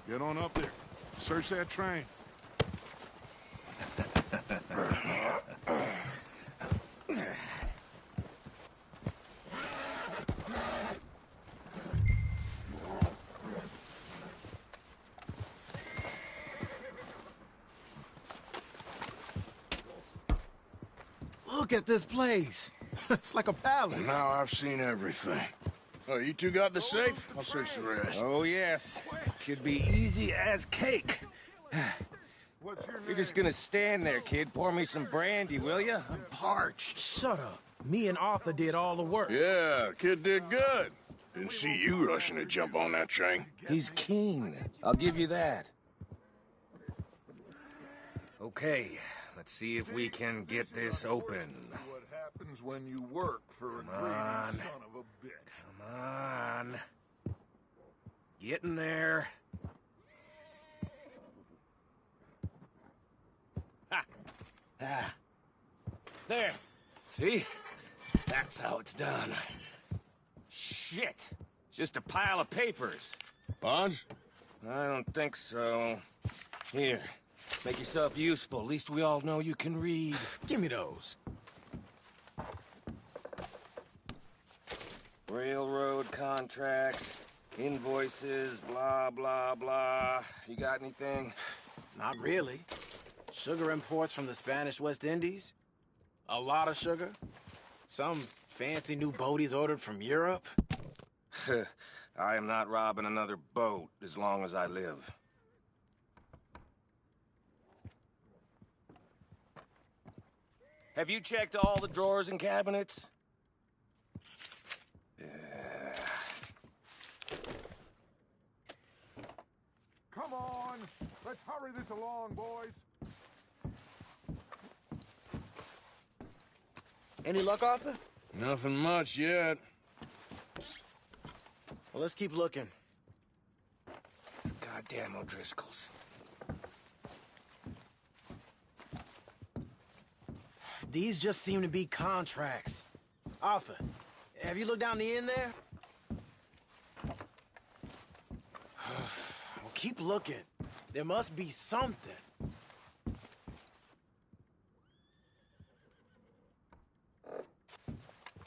B: Get on up there. Search that train.
P: Look at this place. It's like a palace.
O: Well, now I've seen everything. Oh, you two got the safe? I'll search the rest.
G: Oh, yes. Should be easy as cake.
B: What's your name?
G: You're just gonna stand there, kid. Pour me some brandy, will you? I'm parched.
P: Shut up. Me and Arthur did all the work.
O: Yeah, kid did good. Didn't see you rushing to jump on that train.
G: He's keen. I'll give you that. Okay, let's see if we can get this open.
B: What happens when you work for a greedy son of a bitch?
G: Come on. Get in there. Ha! Ah. There. See? That's how it's done. Shit. It's just a pile of papers.
O: Bonds?
G: I don't think so. Here. Make yourself useful. At least we all know you can read.
P: Give me those.
G: Railroad contracts, invoices, blah, blah, blah. You got anything?
C: Not really. Sugar imports from the Spanish West Indies. A lot of sugar. Some fancy new boat he's ordered from Europe.
G: I am not robbing another boat as long as I live. Have you checked all the drawers and cabinets?
B: Come on. Let's hurry this along, boys.
L: Any luck, Arthur?
M: Nothing much yet.
L: Well, let's keep looking.
D: Goddamn O'Driscolls.
L: These just seem to be contracts. Arthur, have you looked down the end there? Well, keep looking. There must be something.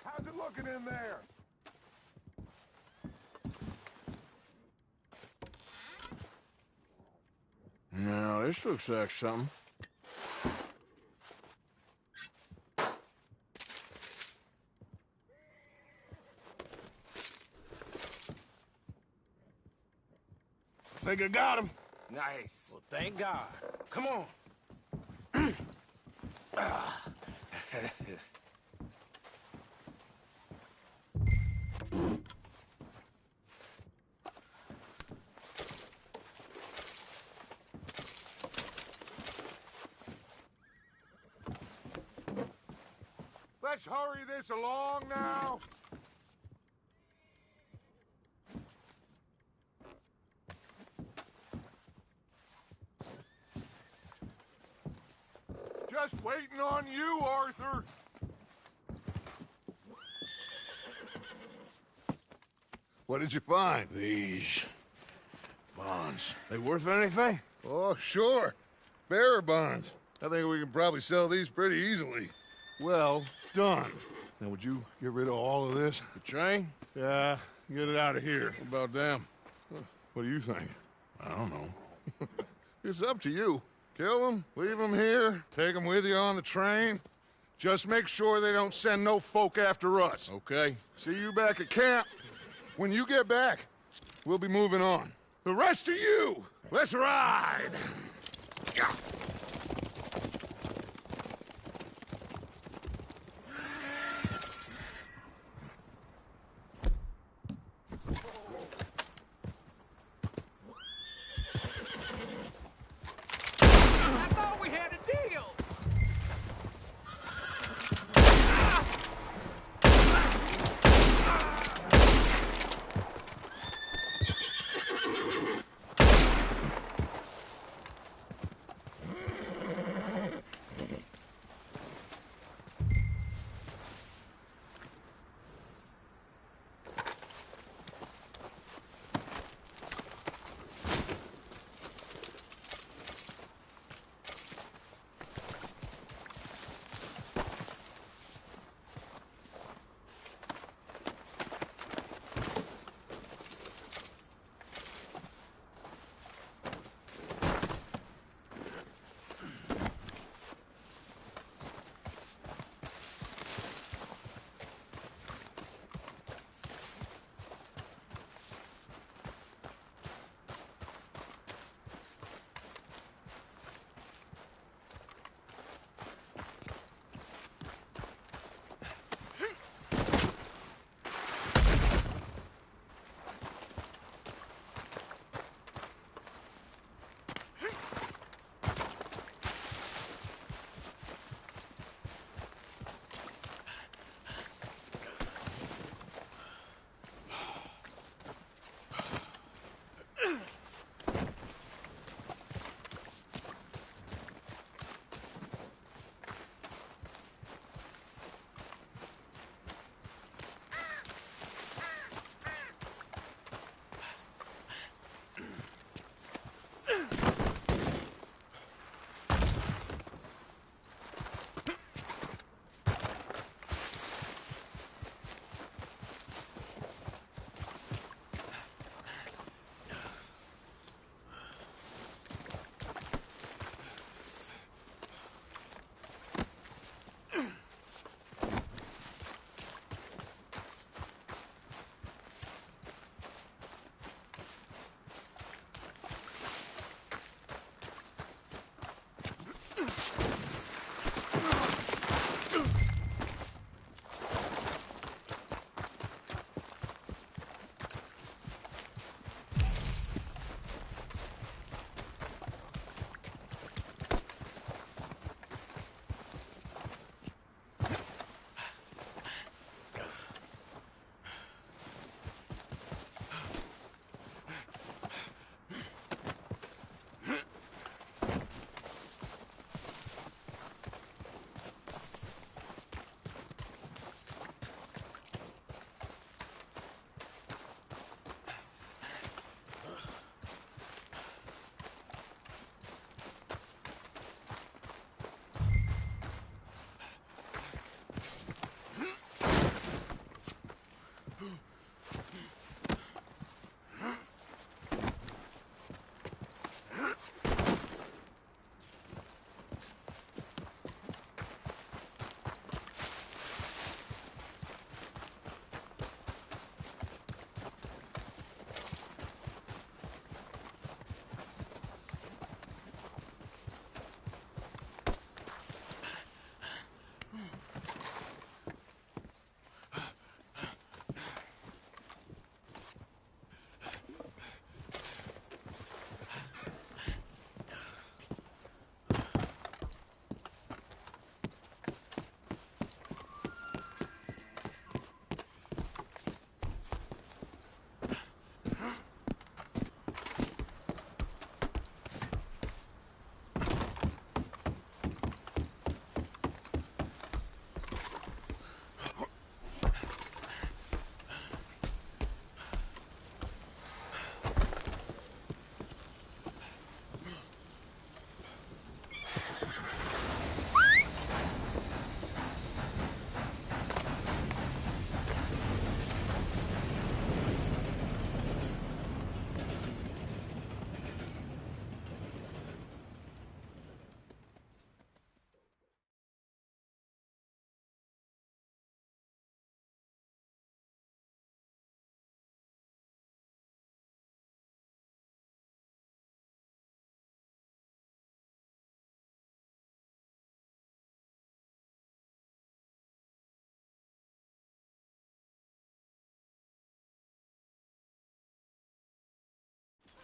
B: How's it looking in there?
O: No, this looks like something.
D: I think I got him.
I: Nice.
L: Well, thank God. Come on.
B: Let's hurry this along now. Just waiting on you, Arthur. What did you find?
O: These bonds. They worth anything?
B: Oh, sure. Bearer bonds. I think we can probably sell these pretty easily. Well done. Now, would you get rid of all of this?
O: The train?
B: Yeah, get it out of here.
O: What about them?
B: What do you think?
O: I don't know.
B: It's up to you. Kill them, leave them here, take them with you on the train. Just make sure they don't send no folk after us.
O: Okay.
B: See you back at camp. When you get back, we'll be moving on. The rest of you, let's ride!
I: I thought we had a deal.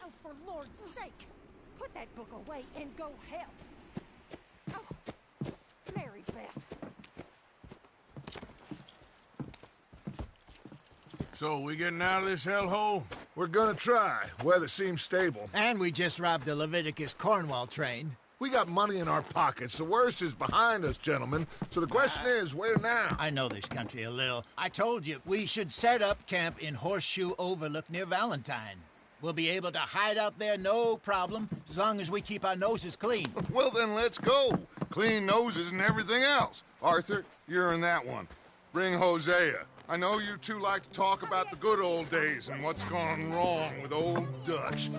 E: Oh, for Lord's sake! Put that book away and go help! Oh, Mary Beth.
D: So, we getting out of this hellhole?
B: We're gonna try. Weather seems stable.
C: And we just robbed the Leviticus Cornwall train.
B: We got money in our pockets. The worst is behind us, gentlemen. So the question is, where now?
C: I know this country a little. I told you, we should set up camp in Horseshoe Overlook near Valentine. We'll be able to hide out there, no problem, as long as we keep our noses clean.
B: Well, then let's go. Clean noses and everything else. Arthur, you're in that one. Bring Hosea. I know you two like to talk about the good old days and what's gone wrong with old Dutch.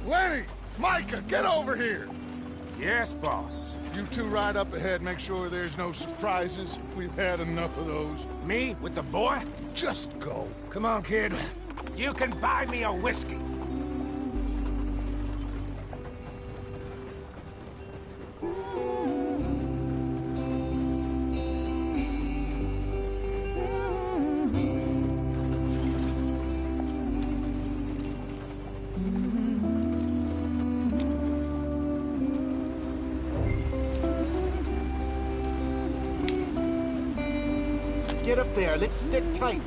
B: Lenny! Micah, get over here!
G: Yes, boss.
B: You two ride up ahead, make sure there's no surprises. We've had enough of those.
G: Me with the boy?
B: Just go.
G: Come on, kid. You can buy me a whiskey.
C: Get up there, let's stick tight.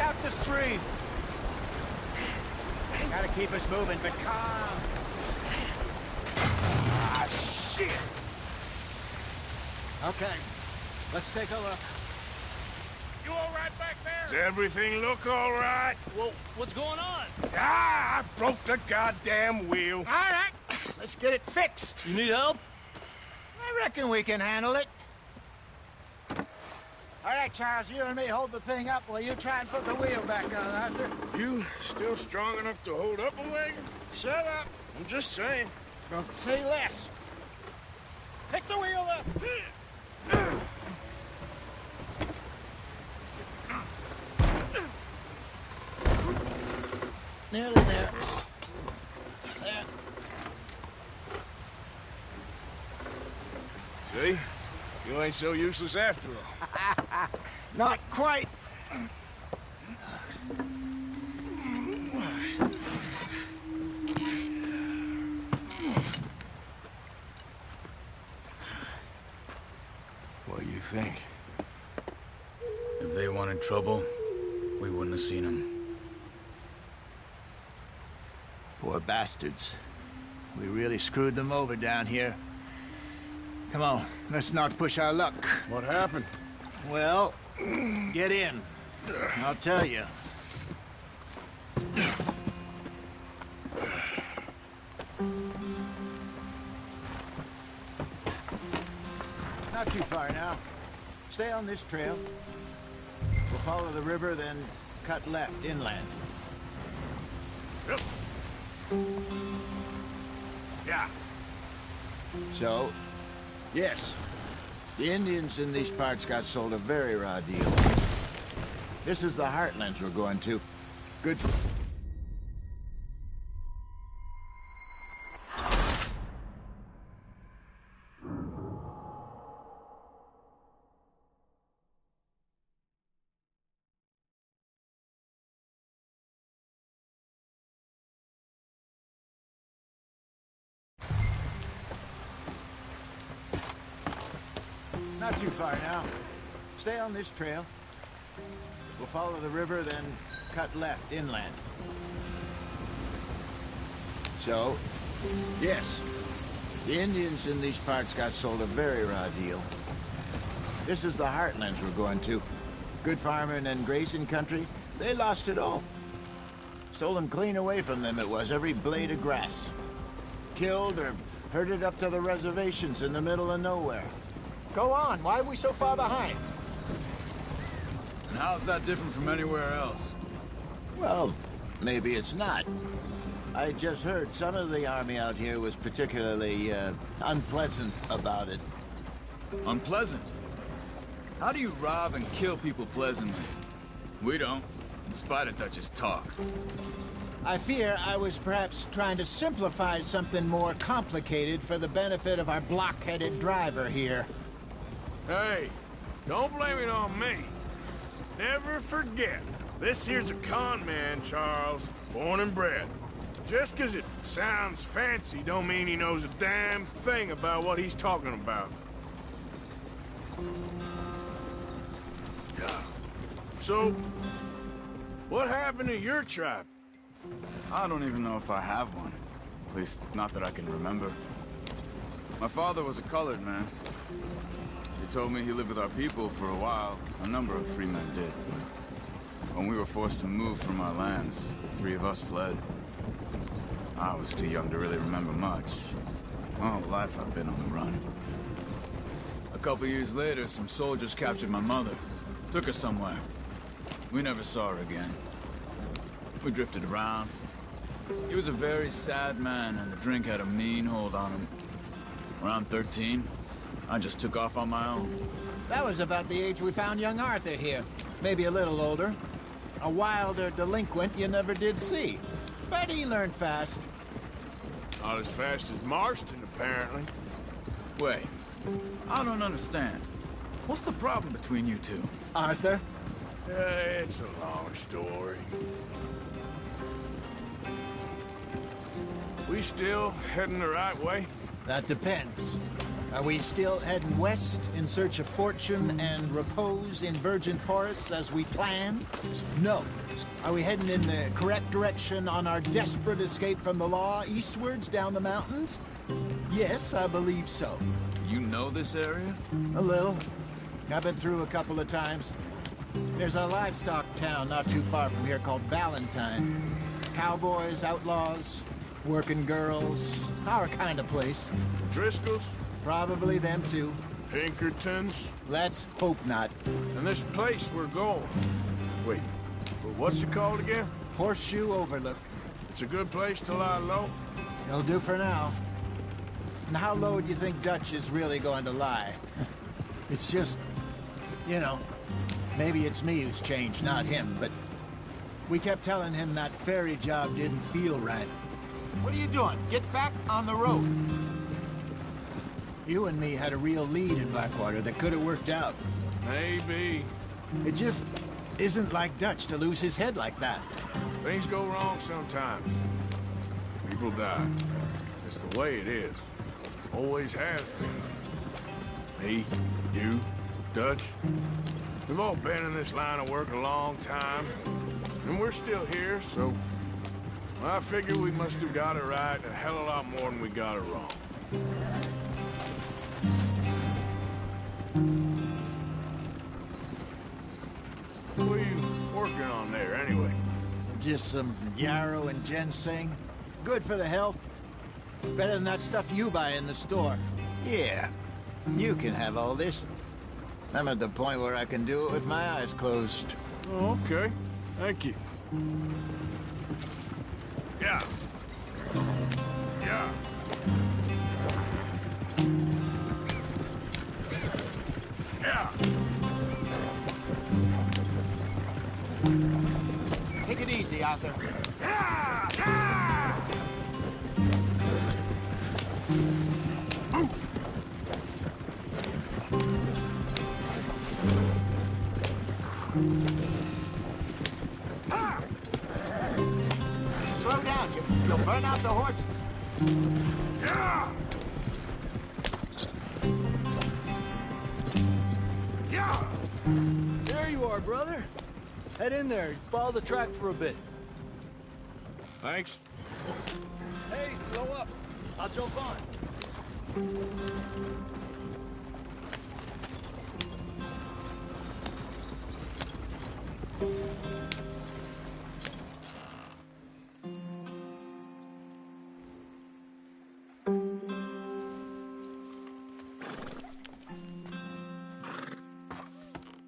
C: Out the street. Gotta keep us moving, but calm. Ah, shit. Okay, let's take a look.
D: You all right back there? Does everything look all right?
K: Well, what's going on?
D: Ah, I broke the goddamn wheel.
C: All right, let's get it fixed.
K: You need help?
C: I reckon we can handle it. All right, Charles, you and me hold the thing up while you try and put the wheel back on, Arthur.
D: You still strong enough to hold up a wagon?
C: Shut up.
D: I'm just saying.
C: Don't say less. Pick the wheel up. Nearly there. There.
D: See? You ain't so useless after all.
C: Not quite.
O: What do you think?
N: If they wanted trouble, we wouldn't have seen them.
C: Poor bastards. We really screwed them over down here. Come on, let's not push our luck.
B: What happened?
C: Well, get in. I'll tell you. Not too far now. Stay on this trail. We'll follow the river, then cut left inland.
D: Yep. Yeah.
C: So, yes, the Indians in these parts got sold a very raw deal. This is the Heartlands we're going to. Good for... Not too far now. Stay on this trail. We'll follow the river, then cut left inland. So, yes, the Indians in these parts got sold a very raw deal. This is the Heartlands we're going to. Good farming and grazing country. They lost it all. Stolen clean away from them it was, every blade of grass. Killed or herded up to the reservations in the middle of nowhere. Go on, why are we so far behind?
N: And how's that different from anywhere else?
C: Well, maybe it's not. I just heard some of the army out here was particularly, unpleasant about it.
N: Unpleasant? How do you rob and kill people pleasantly? We don't, in spite of Dutch's talk.
C: I fear I was perhaps trying to simplify something more complicated for the benefit of our block-headed driver here.
D: Hey, don't blame it on me. Never forget, this here's a con man, Charles, born and bred. Just 'cause it sounds fancy don't mean he knows a damn thing about what he's talking about. Yeah. So, what happened to your tribe?
N: I don't even know if I have one. At least, not that I can remember. My father was a colored man. He told me he lived with our people for a while. A number of free men did, but when we were forced to move from our lands, the three of us fled. I was too young to really remember much. My whole life I've been on the run. A couple years later, some soldiers captured my mother. Took her somewhere. We never saw her again. We drifted around. He was a very sad man, and the drink had a mean hold on him. Around 13, I just took off on my own.
C: That was about the age we found young Arthur here. Maybe a little older. A wilder delinquent you never did see. But he learned fast.
D: Not as fast as Marston, apparently.
N: Wait, I don't understand. What's the problem between you two?
C: Arthur?
D: It's a long story. We still heading the right way?
C: That depends. Are we still heading west in search of fortune and repose in virgin forests as we planned? No. Are we heading in the correct direction on our desperate escape from the law eastwards down the mountains? Yes, I believe so.
N: You know this area?
C: A little. I've been through a couple of times. There's a livestock town not too far from here called Valentine. Cowboys, outlaws, working girls, our kind of place.
D: Driscolls?
C: Probably them too.
D: Pinkertons?
C: Let's hope not.
D: And this place we're going. Wait, what's it called again?
C: Horseshoe Overlook.
D: It's a good place to lie low?
C: It'll do for now. And how low do you think Dutch is really going to lie? It's just, you know, maybe it's me who's changed, not him, but we kept telling him that ferry job didn't feel right. What are you doing? Get back on the road. You and me had a real lead in Blackwater that could have worked out.
D: Maybe.
C: It just isn't like Dutch to lose his head like that.
D: Things go wrong sometimes. People die. It's the way it is. Always has been. Me, you, Dutch. We've all been in this line of work a long time. And we're still here, so... I figure we must have got it right a hell of a lot more than we got it wrong. Who are you
P: anyway?
C: Just some yarrow and ginseng. Good for the health. Better than that stuff you buy in the store. Yeah, you can have all this. I'm at the point where I can do it with my eyes closed.
P: Oh, okay. Thank you.
B: Yeah. Yeah. Yeah.
C: Take it easy, Arthur.
B: Yeah! Yeah!
C: Slow down. You'll burn out the horses.
B: Yeah! Yeah!
K: There you are, brother. Head in there. Follow the track for a bit.
B: Thanks.
K: Hey, slow up. I'll jump on.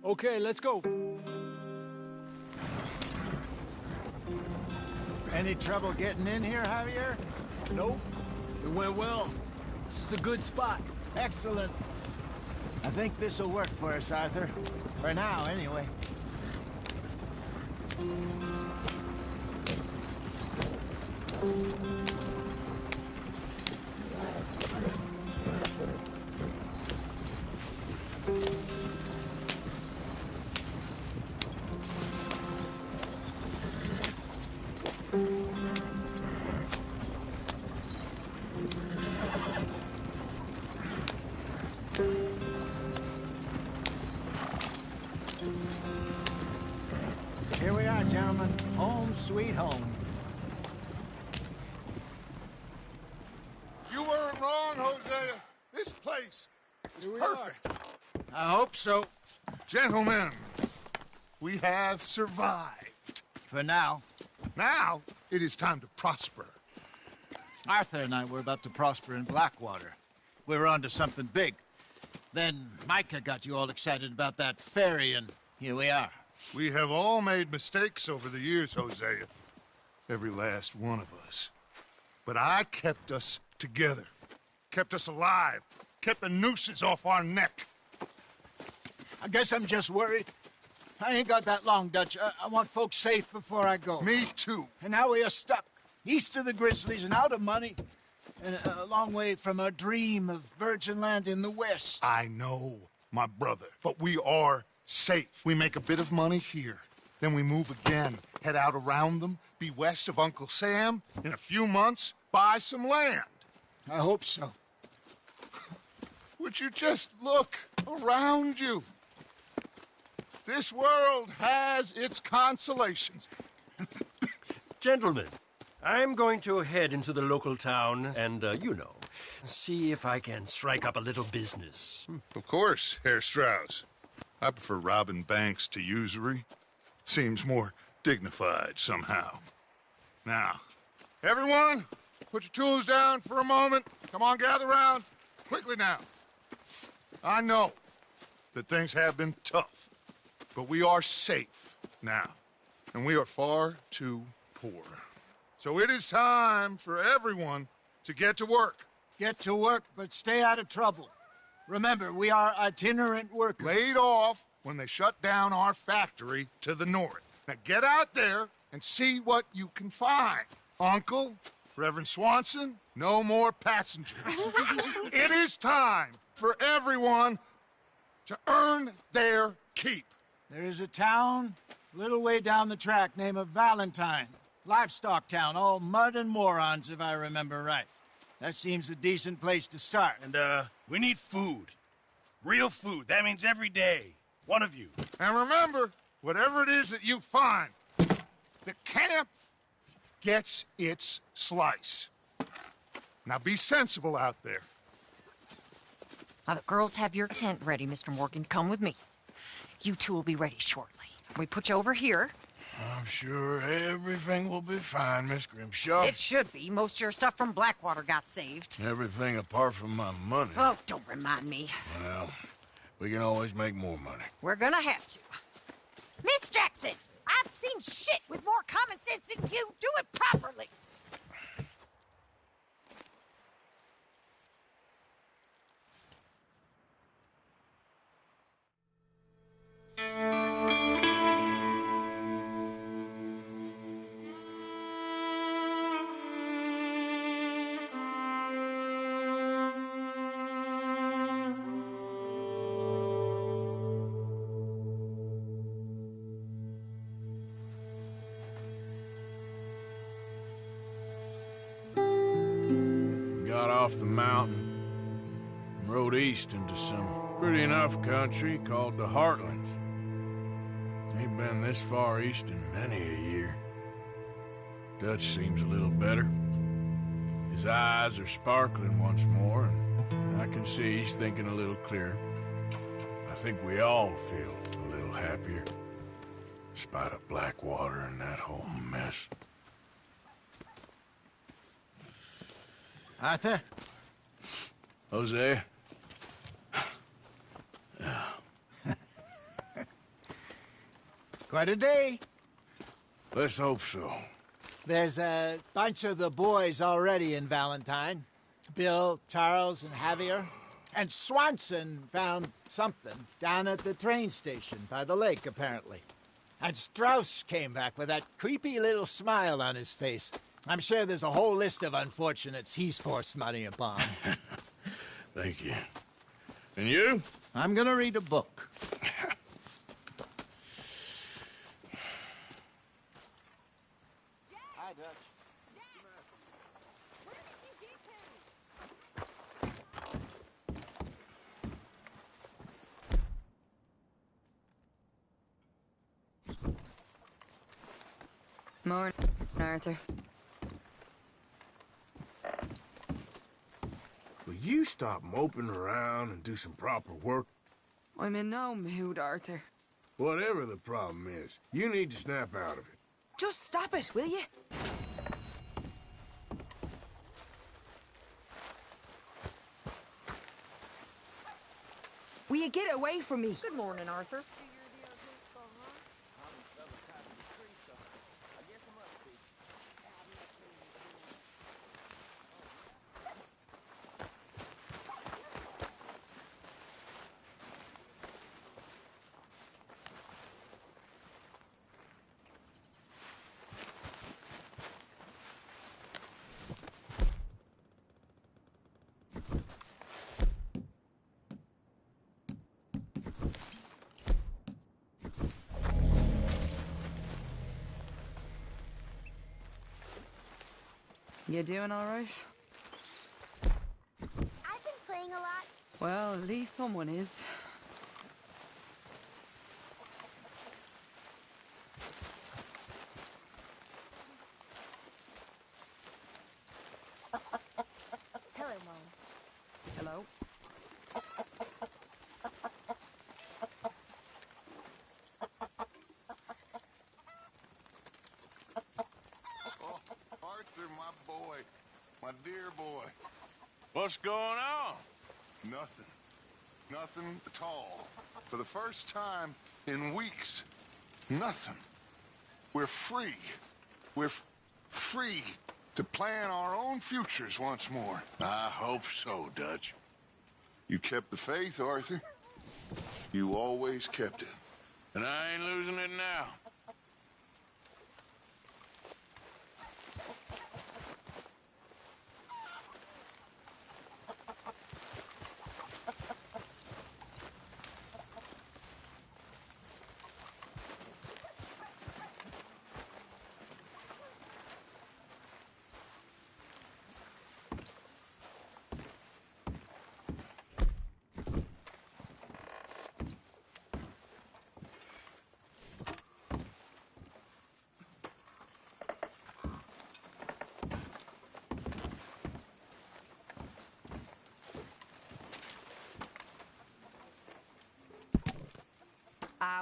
K: Okay, let's go.
C: Any trouble getting in here, Javier?
K: Nope. It went well. This is a good spot.
C: Excellent. I think this'll work for us, Arthur. For now, anyway. Here we are, gentlemen. Home sweet home.
B: You weren't wrong, Hosea. This place is perfect.
C: I hope so.
B: Gentlemen, we have survived.
C: For now.
B: Now, it is time to prosper.
C: Arthur and I were about to prosper in Blackwater. We were onto something big. Then Micah got you all excited about that ferry, and here we are.
B: We have all made mistakes over the years, Hosea. Every last one of us. But I kept us together. Kept us alive. Kept the nooses off our neck.
C: I guess I'm just worried. I ain't got that long, Dutch. I want folks safe before I go.
B: Me too.
C: And now we are stuck. East of the Grizzlies and out of money. And a long way from our dream of virgin land in the west.
B: I know, my brother. But we are safe. We make a bit of money here. Then we move again. Head out around them. Be west of Uncle Sam. In a few months, buy some land.
C: I hope so.
B: Would you just look around you? This world has its consolations.
R: Gentlemen, I'm going to head into the local town and, see if I can strike up a little business.
B: Of course, Herr Strauss. I prefer robbing banks to usury. Seems more dignified somehow. Now, everyone, put your tools down for a moment. Come on, gather round. Quickly now. I know that things have been tough, but we are safe now, and we are far too poor. So it is time for everyone to get to work.
C: Get to work, but stay out of trouble. Remember, we are itinerant workers.
B: Laid off when they shut down our factory to the north. Now get out there and see what you can find. Uncle, Reverend Swanson, no more passengers. It is time for everyone to earn their keep.
C: There is a town a little way down the track named Valentine. Livestock town, all mud and morons, if I remember right. That seems a decent place to start.
M: And, we need food. Real food. That means every day. One of you.
B: And remember, whatever it is that you find, the camp gets its slice. Now be sensible out there.
E: Now, the girls have your tent ready, Mr. Morgan. Come with me. You two will be ready shortly. We put you over here.
O: I'm sure everything will be fine, Miss Grimshaw.
E: It should be. Most of your stuff from Blackwater got saved.
O: Everything apart from my money.
E: Oh, don't remind me.
O: Well, we can always make more money.
E: We're gonna have to. Miss Jackson, I've seen shit with more common sense than you. Do it properly.
O: Got off the mountain and rode east into some pretty enough country called the Heartlands. Ain't been this far east in many a year. Dutch seems a little better. His eyes are sparkling once more, and I can see he's thinking a little clearer. I think we all feel a little happier, in spite of Blackwater and that whole mess.
C: Arthur?
O: Jose?
C: Quite a day.
O: Let's hope so.
C: There's a bunch of the boys already in Valentine. Bill, Charles, and Javier. And Swanson found something down at the train station by the lake, apparently. And Strauss came back with that creepy little smile on his face. I'm sure there's a whole list of unfortunates he's forced money upon.
O: Thank you. And you?
C: I'm gonna read a book. Hi, Dutch.
S: Morning, Arthur.
O: Will you stop moping around and do some proper work?
S: I'm in no mood, Arthur.
O: Whatever the problem is, you need to snap out of it.
S: Just stop it, will you? Will you get away from me?
E: Good morning, Arthur.
S: You doing all right?
T: I've been playing a lot.
S: Well, at least someone is.
T: Hello, Mom.
S: Hello?
B: Arthur, my boy. My dear boy.
O: What's going on?
B: Nothing. Nothing at all. For the first time in weeks, nothing. We're free. We're free to plan our own futures once more.
O: I hope so, Dutch.
B: You kept the faith, Arthur. You always kept it.
O: And I ain't losing it now.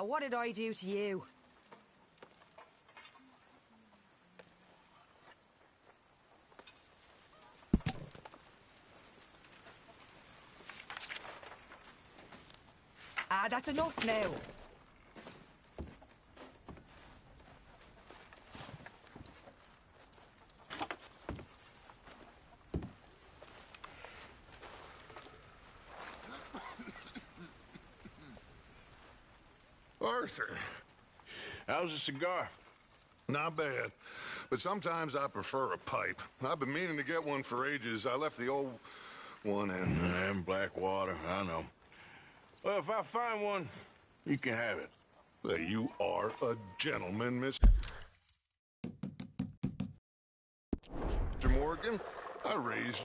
S: What did I do to you? Ah, that's enough now.
B: Arthur,
O: how's the cigar?
B: Not bad, but sometimes I prefer a pipe. I've been meaning to get one for ages. I left the old one in
O: Blackwater, I know. Well, if I find one, you can have it.
B: You are a gentleman, Mr. Morgan. I raised...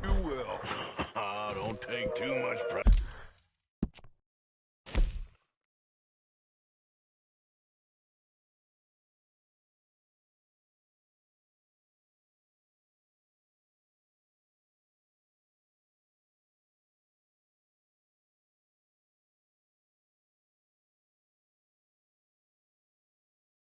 B: You will.
O: Oh, don't take too much pride.